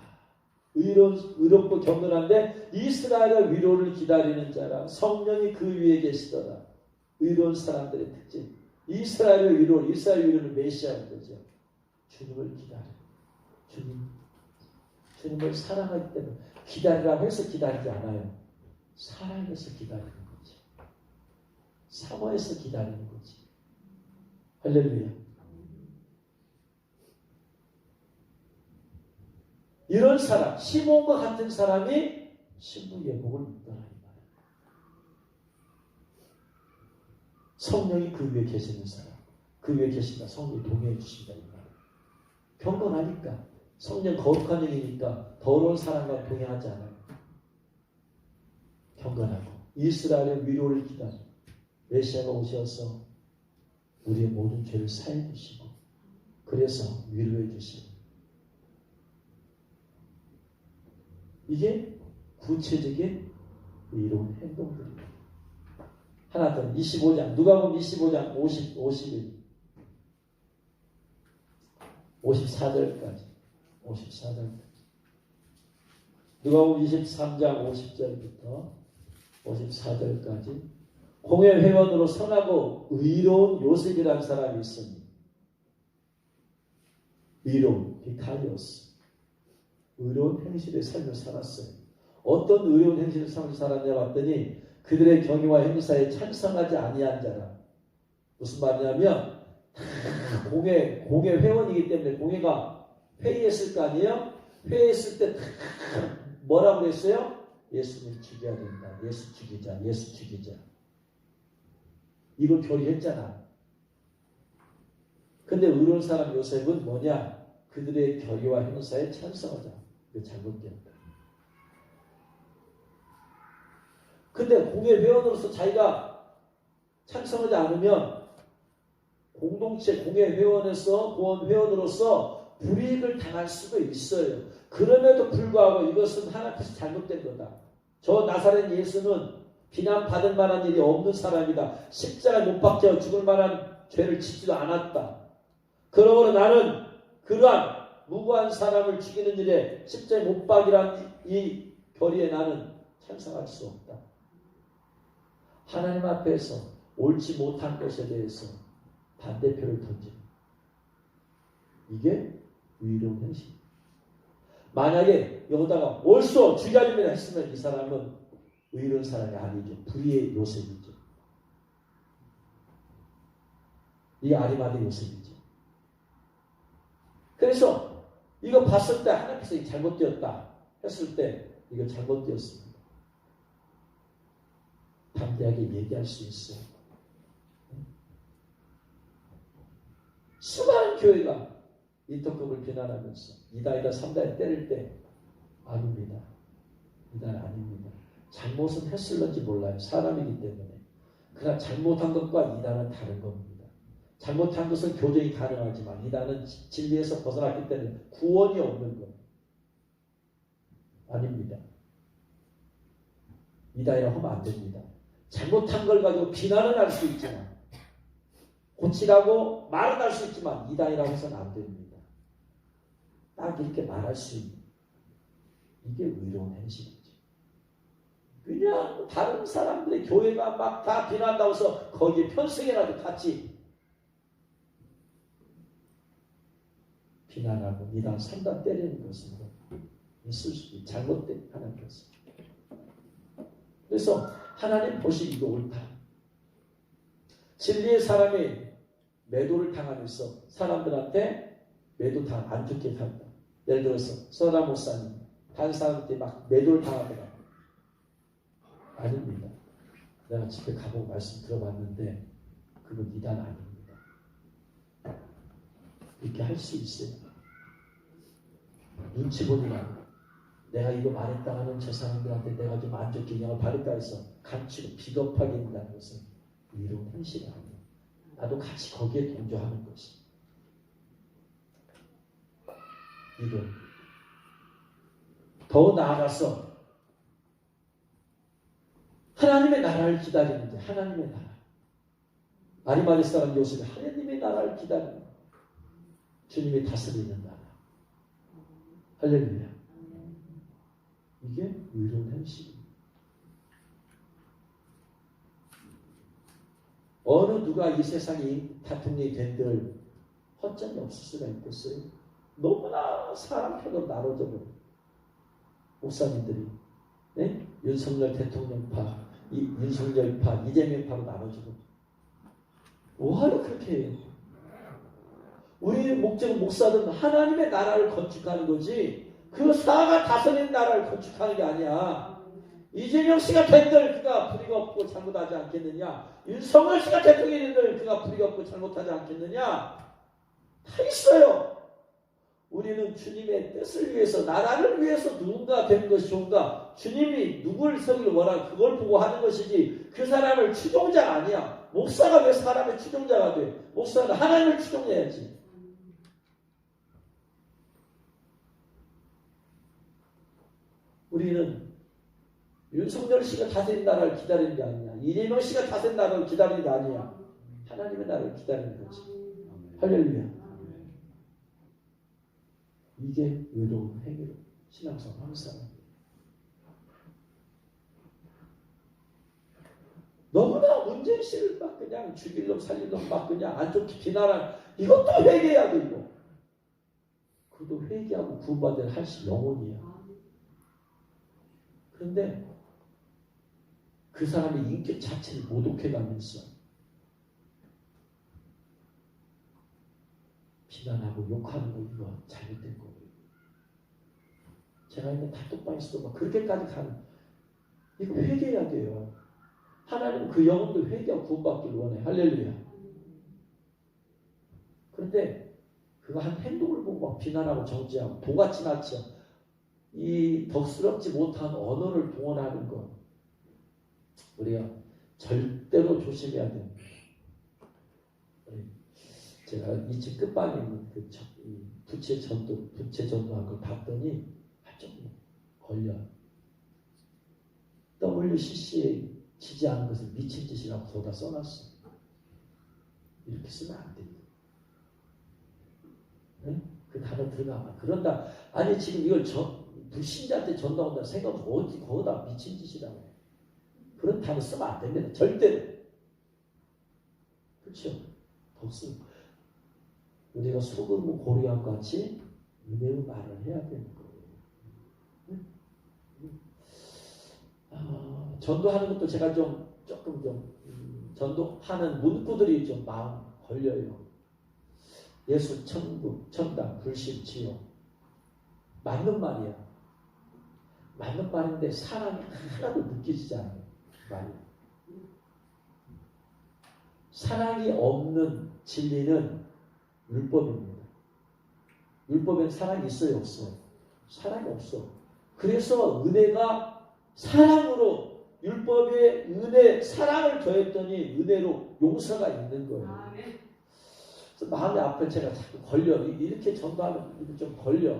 Speaker 1: 의롭고 경건한데 이스라엘의 위로를 기다리는 자라. 성령이 그 위에 계시더라. 의로운 사람들의 특징. 이스라엘 위로는 메시아인 거죠. 주님을 기다려. 주님을 사랑하기 때문에 기다리라고 해서 기다리지 않아요. 사랑해서 기다리는 거지. 사모해서 기다리는 거지. 할렐루야. 이런 사람, 시몬과 같은 사람이 신부예복을 입더라 이 말이에요. 성령이 그 위에 계시는 사람, 그 위에 계신다. 성령이 동의해 주신다 이 말이에요. 경건하니까, 성령 거룩한 영이니까 더러운 사람과 동의하지 않아요. 경건하고 이스라엘의 위로를 기다려 메시아가 오셔서 우리의 모든 죄를 사해 주시고 그래서 위로해 주시고. 이게 구체적인 이로운 행동들입니다. 하나 더 25장 누가복음 25장 51 54절까지 누가복음 23장 50절부터 54절까지 공회 회원으로 선하고 의로운 요셉이라는 사람이 있으니 의로운 비카리오스 의로운 행실의 삶을 살았어요. 어떤 의로운 행실의 삶을 살았냐 봤더니 그들의 경의와 행사에 찬성하지 아니한 자라. 무슨 말이냐면 공회 회원이기 때문에 공회가 회의했을 거 아니에요? 회의했을 때 뭐라고 그랬어요? 예수님 죽여야 된다. 예수 죽이자. 이걸 결의했잖아. 근데 의로운 사람 요셉은 뭐냐? 그들의 결의와 행사에 찬성하자. 이거 잘못되었다. 근데 공회 회원으로서 자기가 찬성하지 않으면 공동체 공회 회원으로서 불이익을 당할 수도 있어요. 그럼에도 불구하고 이것은 하나님께서 잘못된 거다. 저 나사렛 예수는 비난받을 만한 일이 없는 사람이다. 십자가에 못 박혀 죽을 만한 죄를 짓지도 않았다. 그러므로 나는 그러한 무고한 사람을 죽이는 일에 십자가에 못 박이란 이 결의에 나는 찬성할 수 없다. 하나님 앞에서 옳지 못한 것에 대해서 반대표를 던지는 이게 의로운 행실. 만약에 여기다가 옳소 죽여줍니다 했으면 이 사람은 의로운 사람이 아니죠. 불의의 요셉이죠. 이 아리마대 요셉이죠. 그래서 이거 봤을 때 하나님께서 이거 잘못되었다 했을 때 이거 잘못되었습니다. 담대하게 얘기할 수 있어요. 수많은 교회가 이특급을 비난하면서 이다이다 삼다이 때릴 때 아닙니다. 이다는 아닙니다. 잘못은 했을런지 몰라요. 사람이기 때문에. 그러나 잘못한 것과 이다는 다른 겁니다. 잘못한 것은 교정이 가능하지만 이다는 진리에서 벗어났기 때문에 구원이 없는 것. 아닙니다. 이다이라고 하면 안 됩니다. 잘못한 걸 가지고 비난은 할 수 있지만 고치라고 말은 할 수 있지만 이다이라고 해서는 안 됩니다. 딱 이렇게 말할 수 있는 이게 의로운 행실이죠. 그냥 다른 사람들의 교회가 막 다 비난한다고 해서 거기에 편승해라도 같이 비난하고 2단 3단 때리는 것은 있을 수도 있고 잘못된 하나님께서. 그래서 하나님 보시기 이거 옳다. 진리의 사람이 매도를 당하면서 사람들한테 매도당 안 좋게 산다. 예를 들어서 서나 목사님 다른 사람한테 막 매도를 당하더라. 아닙니다. 내가 집에 가보고 말씀 들어봤는데 그건 이단 아닙니다. 이렇게 할 수 있어요. 눈치 보는 거 내가 이거 말했다 하는 저 사람들한테 내가 좀 안 좋게 영향을 받을까 해서 감추고 비겁하게 한다는 것은 이런 현실이 아니에요. 나도 같이 거기에 동조하는 것이. 이거 더 나아가서 하나님의 나라를 기다리는데 하나님의 나라. 아리마리 사람 요셉이 하나님의 나라를 기다리는 주님이 다스리는 나라. 할렐루야. 이게 의로운 현실입니다. 어느 누가 이 세상이 다툼이 된들 허점이 없을 수가 있겠어요? 너무나 사람 편으로 나눠져 버려. 목사님들이 네? 윤석열 대통령파, 윤석열파, 이재명파로 나눠지고 뭐하러 그렇게 해요? 우리의 목적은 목사들은 하나님의 나라를 건축하는 거지 그 사가 다스리는 나라를 건축하는 게 아니야. 이재명 씨가 된들 그가 불의가 없고 잘못하지 않겠느냐? 윤석열 씨가 대통령이 된들 그가 불의가 없고 잘못하지 않겠느냐? 다 있어요. 우리는 주님의 뜻을 위해서 나라를 위해서 누군가 되는 것이 좋은가? 주님이 누구를 세우길 원하는 그걸 보고 하는 것이지 그 사람을 추종자가 아니야. 목사가 왜 사람의 추종자가 돼? 목사는 하나님을 추종해야지. 우리는 윤석열 씨가 다스린 나라를 기다리는 게 아니야. 이재명 씨가 다스린 나라를 기다리는 게 아니야. 하나님의 나라를 기다리는 거지. 할렐루야. 이게 의로운 행위로 신앙생활 하는 사람이에요. 너무나 문재인 씨를 막 그냥 죽일 놈 살릴 놈 막 그냥 안 좋게 비난한 이것도 회개해야 돼 이거. 그것도 회개하고 구원받을 할수 영혼이야. 그런데 그 사람의 인격 자체를 모독해가면서 비난하고 욕하는 거 이거 잘못된 거예요. 제가 있는 단톡방에서도 막 그렇게까지 가는 이거 회개해야 돼요. 하나님은 그 영혼도 회개하고 구원받기를 원해. 할렐루야. 그런데 그거 한 행동을 보고 막 비난하고 정지하고 도같이 나치야. 이 덕스럽지 못한 언어를 동원하는 것 우리가 절대로 조심해야 됩니다. 제가 2층 끝방에 있는 그 부채 전도한 걸 봤더니 조금 걸려. WCC에 지지 않은 것을 미친 짓이라고 거기다 써놨어. 이렇게 쓰면 안 됩니다. 네? 그 단어 들어가면 그런다. 아니 지금 이걸 불신자한테 전도한다 생각 어디 거기다 미친 짓이라고 해. 그런 단어 쓰면 안 됩니다. 절대로. 그렇죠? 덕스. 우리가 소금 고리함과 같이 은혜의 말을 해야 되는 거예요. 전도하는 것도 제가 조금 전도하는 문구들이 좀 마음 걸려요. 예수, 천국, 천당, 불신, 지옥. 맞는 말이야. 맞는 말인데 사람이 하나도 느껴지지 않아요. 말이야. 사랑이 없는 진리는 율법입니다. 율법엔 사랑이 있어요, 없어요? 사랑이 없어. 그래서 은혜가 사랑으로 율법에 은혜, 사랑을 더했더니 은혜로 용서가 있는 거예요. 그래서 마음이 아픈 제가 자꾸 걸려. 이렇게 전도하면 좀 걸려.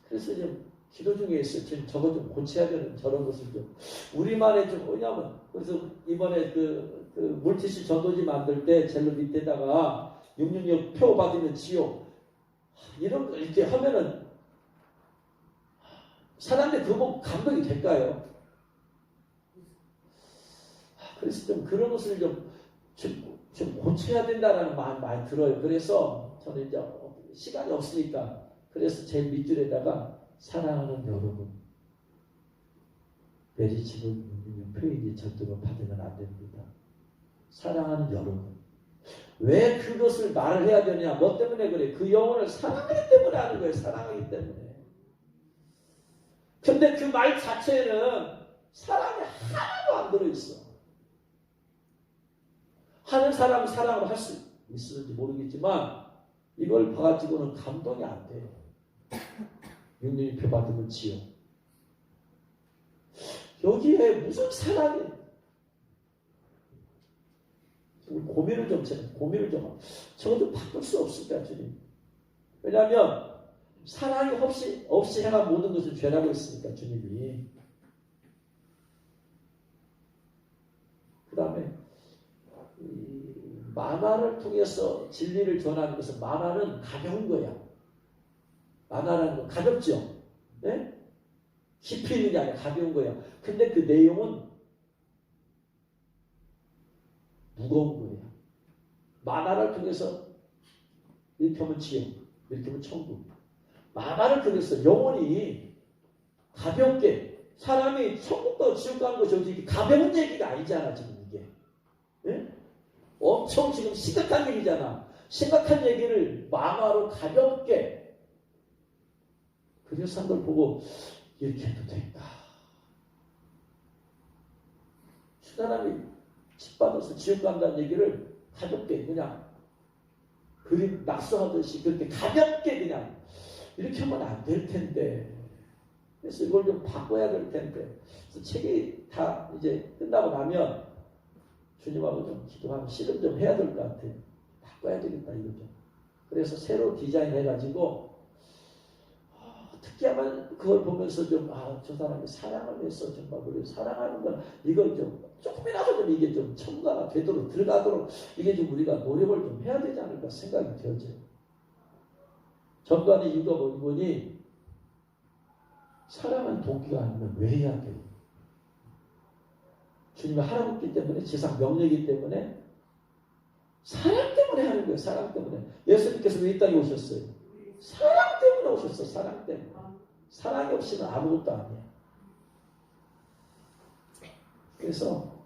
Speaker 1: 그래서 좀 기도 중에 있어요. 지금 저거 좀 고쳐야 되는 저런 것을 좀 우리만의 좀 뭐냐면 그래서 이번에 그 물티슈 전도지 만들 때 젤로 밑에다가 666 표 받으면 지옥 이런 거 이렇게 하면은 사람들이 그거 보고 감동이 될까요? 그래서 좀 그런 것을 좀 고쳐야 된다라는 마음이 많이 들어요. 그래서 저는 이제 시간이 없으니까 그래서 제일 밑줄에다가 사랑하는 여러분 메리치분 표현이 절대로 받으면 안 됩니다. 사랑하는 여러분. 왜 그것을 말을 해야 되냐? 뭐 때문에 그래? 그 영혼을 사랑하기 때문에 하는 거예요. 사랑하기 때문에. 근데 그 말 자체에는 사랑이 하나도 안 들어있어. 하는 사람은 사랑을 할 수 있을지 모르겠지만 이걸 봐가지고는 감동이 안 돼요. 육륜이 표받으면 지요. 여기에 무슨 사랑이? 고민을 좀 저거 좀 바꿀 수 없을까 주님? 왜냐하면 사랑이 없이 행한 모든 것은 죄라고 했으니까 주님이. 그 다음에 만화를 통해서 진리를 전하는 것은 만화는 가벼운 거야. 만화라는 건 가볍죠. 네? 깊이 있는 게 아니라 가벼운 거야. 근데 그 내용은 무거운 거예요. 만화를 통해서 이렇게 하면 지옥, 이렇게 하면 천국. 만화를 통해서 영혼이 가볍게 사람이 천국과 지옥 가는 것이 가벼운 얘기가 아니잖아 지금 이게. 네? 엄청 지금 심각한 일이잖아. 심각한 얘기를 만화로 가볍게 그래서 한 걸 보고 이렇게 해도 될까? 사람이 짓받아서 지옥 간다는 얘기를 가볍게 그냥 그림 낙서하듯이 그렇게 가볍게 그냥 이렇게 하면 안 될 텐데. 그래서 이걸 좀 바꿔야 될 텐데. 그래서 책이 다 이제 끝나고 나면 주님하고 좀 기도하고 씨름 좀 해야 될 것 같아요. 바꿔야 되겠다 이거 좀. 그래서 새로 디자인해가지고 어떻게 하면 그걸 보면서 좀 저 사람이 사랑을 해서 정말 우리 사랑하는 건 이걸 좀 조금이라도 좀 이게 좀 첨가가 되도록 들어가도록 이게 좀 우리가 노력을 좀 해야 되지 않을까 생각이 되어져요. 전반에 읽어보니 사랑은 동기가 아니면 왜 해야 돼요? 주님이 하라고 했기 때문에 지상 명령이기 때문에 사랑 때문에 하는 거예요. 사랑 때문에. 예수님께서 왜 이 땅에 오셨어요? 사랑 때문에 오셨어. 사랑 때문에. 사랑이 없이는 아무것도 아니야. 그래서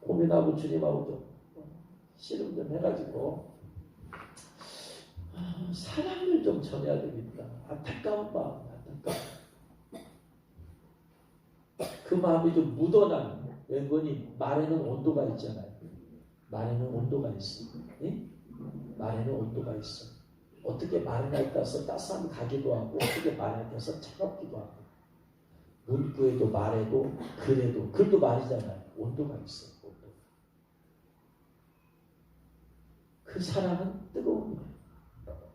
Speaker 1: 고민하고 주님하고 좀 씨름 좀 해가지고 사랑을 좀 전해야 되겠다. 안타까운 마음, 그 마음이 좀 묻어나는 거예요. 왠거니 말에는 온도가 있잖아요. 말에는 온도가 있어. 예? 말에는 온도가 있어. 어떻게 말에 따라서 따스함이 가기도 하고 어떻게 말에 따라서 차갑기도 하고 문구에도 말에도 글에도 글도 말이잖아요. 온도가 있어요. 온도. 그 사랑은 뜨거운 거예요.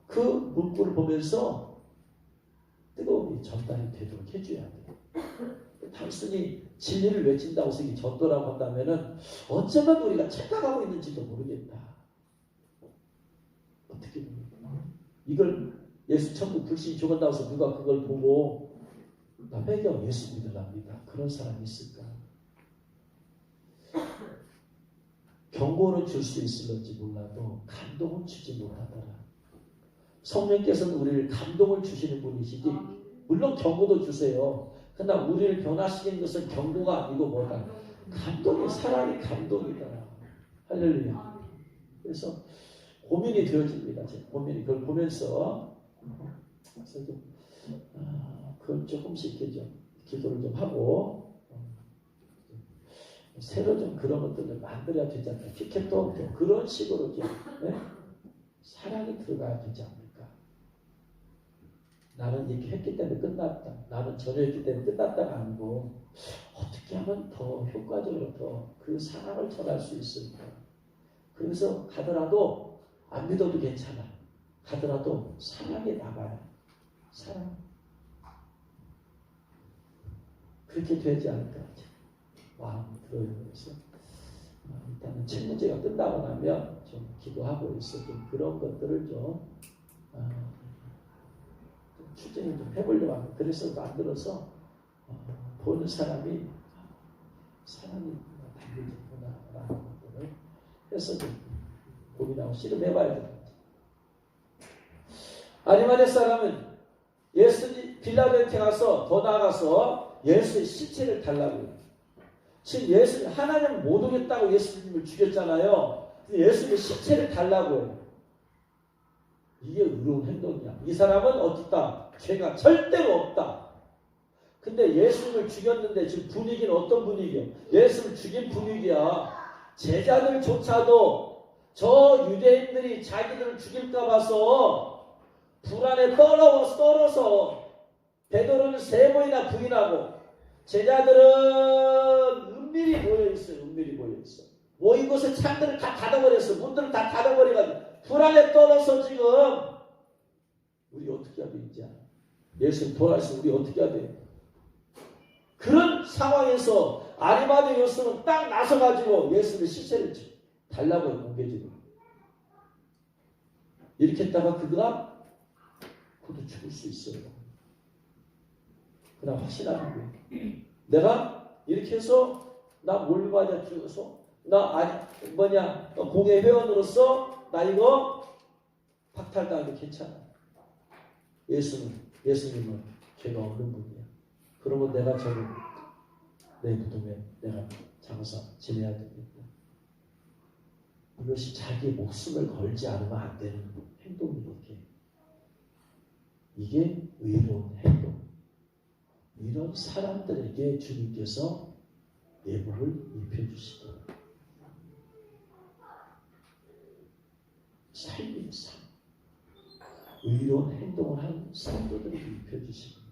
Speaker 1: 그 문구를 보면서 뜨거움이 전달이 되도록 해줘야 돼요. 단순히 진리를 외친다고 해서 이게 전도라고 한다면은 어쩌면 우리가 착각하고 있는지도 모르겠다. 어떻게 보면 이걸 예수 천국 불신이 죽었다고 해서 누가 그걸 보고 나 배경 예수 믿으랍니다. 그런 사람이 있을까? 경고는 줄 수 있을런지 몰라도 감동은 주지 못하더라. 성령께서는 우리를 감동을 주시는 분이시지 물론 경고도 주세요. 그러나 우리를 변화시키는 것은 경고가 아니고 뭐다? 감동이 사랑이 감동이다. 할렐루야. 그래서 고민이 되어집니다. 제 고민이 그걸 보면서 그래서 좀 그걸 조금씩 이렇게 좀 기도를 좀 하고 새로 좀 그런 것들을 만들어야 되지 않을까. 피켓도 좀 그런 식으로 좀 네? 사랑이 들어가야 되지 않을까. 나는 이렇게 했기 때문에 끝났다. 나는 전혀했기 때문에 끝났다가 아니고 어떻게 하면 더 효과적으로 더 그 사랑을 전할 수 있을까. 그래서 가더라도 안 믿어도 괜찮아. 가더라도 사랑이 나가요. 사랑. 그렇게 되지 않을까. 마음이 들어요. 그래서 일단은 책 문제가 끝나고 나면 좀 기도하고 있어. 좀 그런 것들을 좀 추진을 좀 해보려고 합니다. 그래서 만들어서 보는 사람이 사랑이 담겨졌구나라는 것들을 해서 좀 고민하고 씨름해봐야 됩니다. 아리마대 사람은 예수님 빌라델피에 가서 더 나아가서 예수의 시체를 달라고 해요. 지금 예수 하나님은 못 오겠다고 예수님을 죽였잖아요. 예수님의 시체를 달라고 해요. 이게 의로운 행동이야. 이 사람은 어떻다? 죄가 절대로 없다. 근데 예수님을 죽였는데 지금 분위기는 어떤 분위기야? 예수를 죽인 분위기야. 제자들조차도 저 유대인들이 자기들을 죽일까 봐서 불안에 떨어서 베드로는 3번이나 부인하고 제자들은 은밀히 모여있어요. 은밀히 모여있어. 모인 곳에 창들을 다 닫아버렸어. 문들을 다 닫아버려가지고 불안에 떨어서 지금 우리 어떻게 해야 되지? 예수님 돌아가시면 우리 어떻게 해야 돼? 그런 상황에서 아리마대 요셉은 딱 나서가지고 예수님의 시체를 달라고 해요. 공개적으로. 이렇게 했다가 그가 그도 죽을 수 있어요. 그냥 확신하는 거예요. 내가 이렇게 해서 나 몰려받아 죽어서 나 공예 회원으로서 나 이거 박탈당해도 괜찮아. 예수님은 죄가 없는 분이야. 그러면 내가 저를 내 무덤에 내가 장사 지내야 되겠다. 이것이 자기 목숨을 걸지 않으면 안 되는 행동이 이렇게. 이게 의로운 행동. 이런 사람들에게 주님께서 예복을 입혀주시더라고요. 삶의 삶. 의로운 행동을 한 성도들에게 입혀주십니다.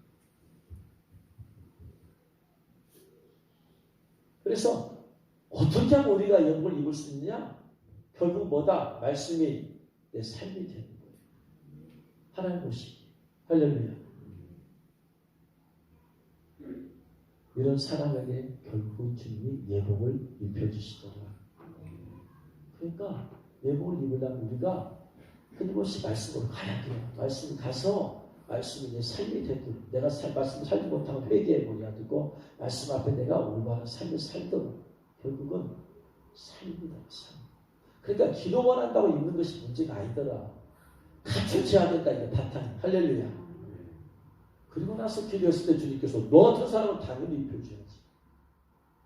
Speaker 1: 그래서 어떻게 하면 우리가 예복을 입을 수 있느냐? 결국 뭐다? 말씀이 내 삶이 되는 거예요. 하나님 보시기. 할렐루야. 이런 사람에게 결국 주님이 예복을 입혀주시더라. 그러니까 예복을 입으려면 우리가 끊임없이 말씀으로 가야 돼요. 말씀 가서 말씀이 내 삶이 되도록 내가 말씀 살지 못하고 회개해보려야 되고 말씀 앞에 내가 올바른 삶을 살도록 결국은 삶이다. 삶. 그러니까 기도만 한다고 입는 것이 문제가 아니더라. 갖춰져야 된다. 이게 바탕이. 할렐루야. 그리고 나서 기도했을 때 주님께서 너 같은 사람은 당연히 입혀줘야지.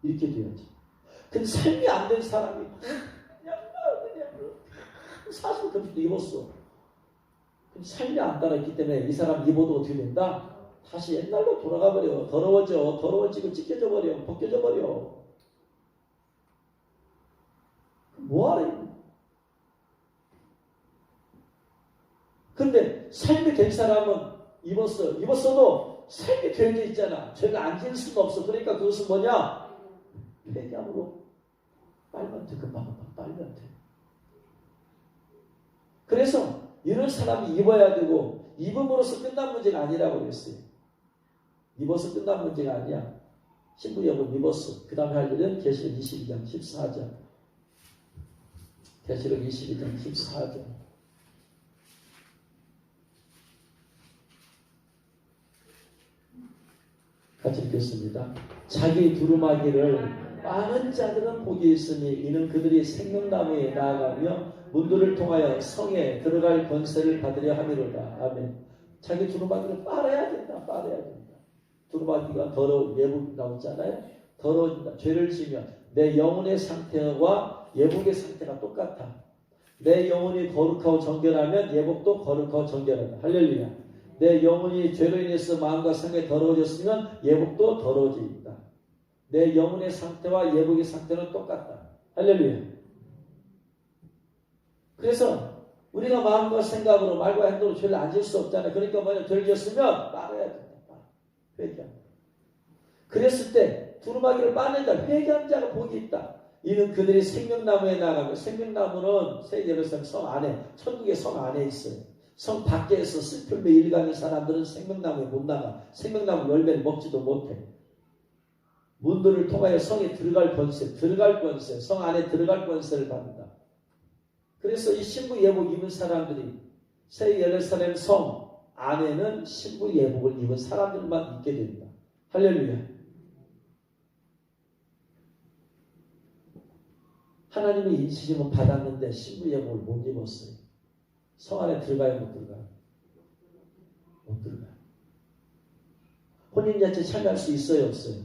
Speaker 1: 이렇게 돼야지. 근데 삶이 안 된 사람이 그냥 사실 그렇게 입었어. 근데 삶이 안 따라있기 때문에 이 사람 입어도 어떻게 된다? 다시 옛날로 돌아가 버려. 더러워지고 찢겨져 버려. 벗겨져 버려. 뭐하래? 근데 삶이 된 사람은 입었어도 삶이 되어져 있잖아. 죄가 안 지을 수가 없어. 그러니까 그것은 뭐냐? 회개함으로 빨면 돼. 금방 빨면 돼. 그래서 이런 사람이 입어야 되고 입음으로써 끝난 문제가 아니라고 그랬어요. 입어서 끝난 문제가 아니야. 신부 여러분 입었어. 그 다음에 할 일은 계시록 22장 14절. 계시록 22장 14절. 같이 읽겠습니다. 자기 두루마기를 빠는 자들은 복이 있으니 이는 그들이 생명나무에 나아가며 문들을 통하여 성에 들어갈 권세를 받으려 함이로다. 아멘. 자기 두루마기를 빨아야 된다. 빨아야 된다. 두루마기가 예복 나오잖아요. 더러워진다. 죄를 지면 내 영혼의 상태와 예복의 상태가 똑같아. 내 영혼이 거룩하고 정결하면 예복도 거룩하고 정결하다. 할렐루야. 내 영혼이 죄로 인해서 마음과 생각이 더러워졌으면 예복도 더러워져 있다. 내 영혼의 상태와 예복의 상태는 똑같다. 할렐루야. 그래서 우리가 마음과 생각으로 말과 행동으로 죄를 안 지을 수 없잖아요. 그러니까 뭐냐? 죄를 지었으면 빨아야 된다. 회개한다. 그랬을 때 두루마기를 빠낸다. 회개한 자가 복이 있다. 이는 그들이 생명나무에 나가면 생명나무는 새 예루살렘 성 안에 천국의 성 안에 있어요. 성 밖에서 슬픔에 일가는 사람들은 생명나무에 못 나가. 생명나무 열매를 먹지도 못해. 문들을 통하여 성에 들어갈 권세, 성 안에 들어갈 권세를 받는다. 그래서 이 신부 예복 입은 사람들이 새 예루살렘 성 안에는 신부 예복을 입은 사람들만 있게 됩니다. 할렐루야. 하나님의 인치심은 받았는데 신부 예복을 못 입었어요. 성 안에 들어가요, 못 들어가요? 못 들어가요. 혼인잔치 참여할 수 있어요, 없어요?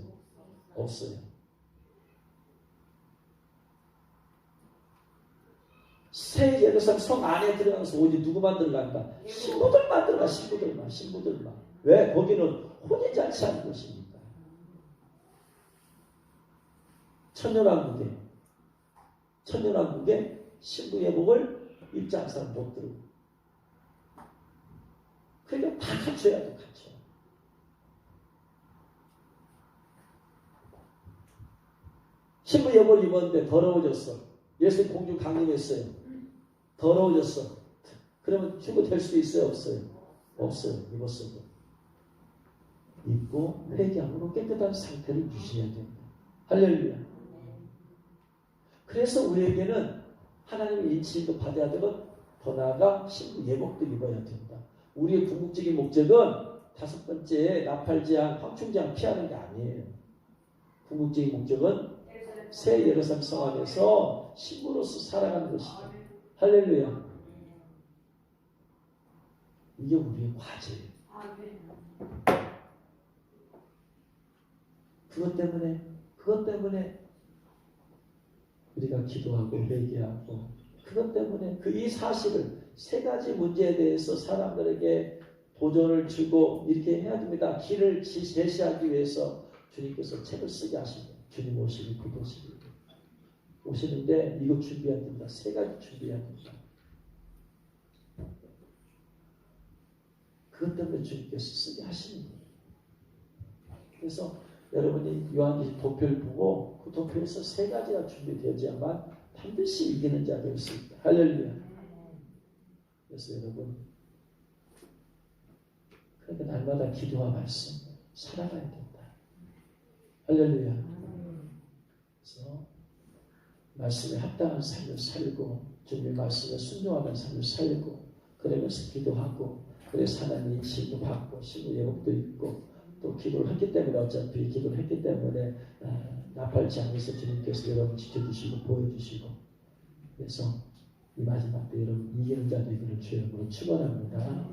Speaker 1: 없어요. 새 예루살렘 성 안에 들어가서 오직 누구만 들어간다? 신부들만 들어가. 신부들만. 왜? 거기는 혼인잔치 하는 곳이니까. 천년왕국에 신부 예복을 입장한 사람 못 들고. 그러니까 다 갖춰야 돼, 갖춰. 신부 예복을 입었는데 더러워졌어. 예수님 공중 강림했어요. 더러워졌어. 그러면 신부 될 수 있어요, 없어요? 없어요. 입었어도. 입고 회개함으로 깨끗한 상태를 유지해야 됩니다. 할렐루야. 그래서 우리에게는 하나님의 인치도 받아야 되고 더 나아가 신부 예복도 입어야 된다. 우리의 궁극적인 목적은 다섯 번째 나팔제한 황충제한 피하는 게 아니에요. 궁극적인 목적은 새 예루살렘 성 안에서 신부로서 살아가는 것이다. 할렐루야. 이게 우리의 과제예요. 그것 때문에 우리가 기도하고 회개하고 그것 때문에 그 이 사실을 세 가지 문제에 대해서 사람들에게 도전을 주고 이렇게 해야 됩니다. 길을 제시하기 위해서 주님께서 책을 쓰게 하십니다. 주님 오시기 곧 오시는데 이거 준비해야 됩니다. 세 가지 준비해야 됩니다. 그것 때문에 주님께서 쓰게 하시는 거예요. 그래서 여러분이 요한계시록 도표를 보고 그 도표에서 세 가지가 준비되어야만 반드시 이기는 자가 될 수 있다. 할렐루야. 그래서 여러분 그러니까 날마다 기도와 말씀 살아가야 된다. 할렐루야. 그래서 말씀에 합당한 삶을 살고 주님의 말씀에 순종하는 삶을 살고 그러면서 기도하고 그래서 하나님 인치도 받고 신부 예복도 있고 또 기도를 했기 때문에 어차피 기도를 했기 때문에 나팔지 않으면서 주님께서 여러분 지켜주시고 보여주시고 그래서 이 마지막 때 여러분 이기는 자 되기를 주의 이름으로 축원합니다.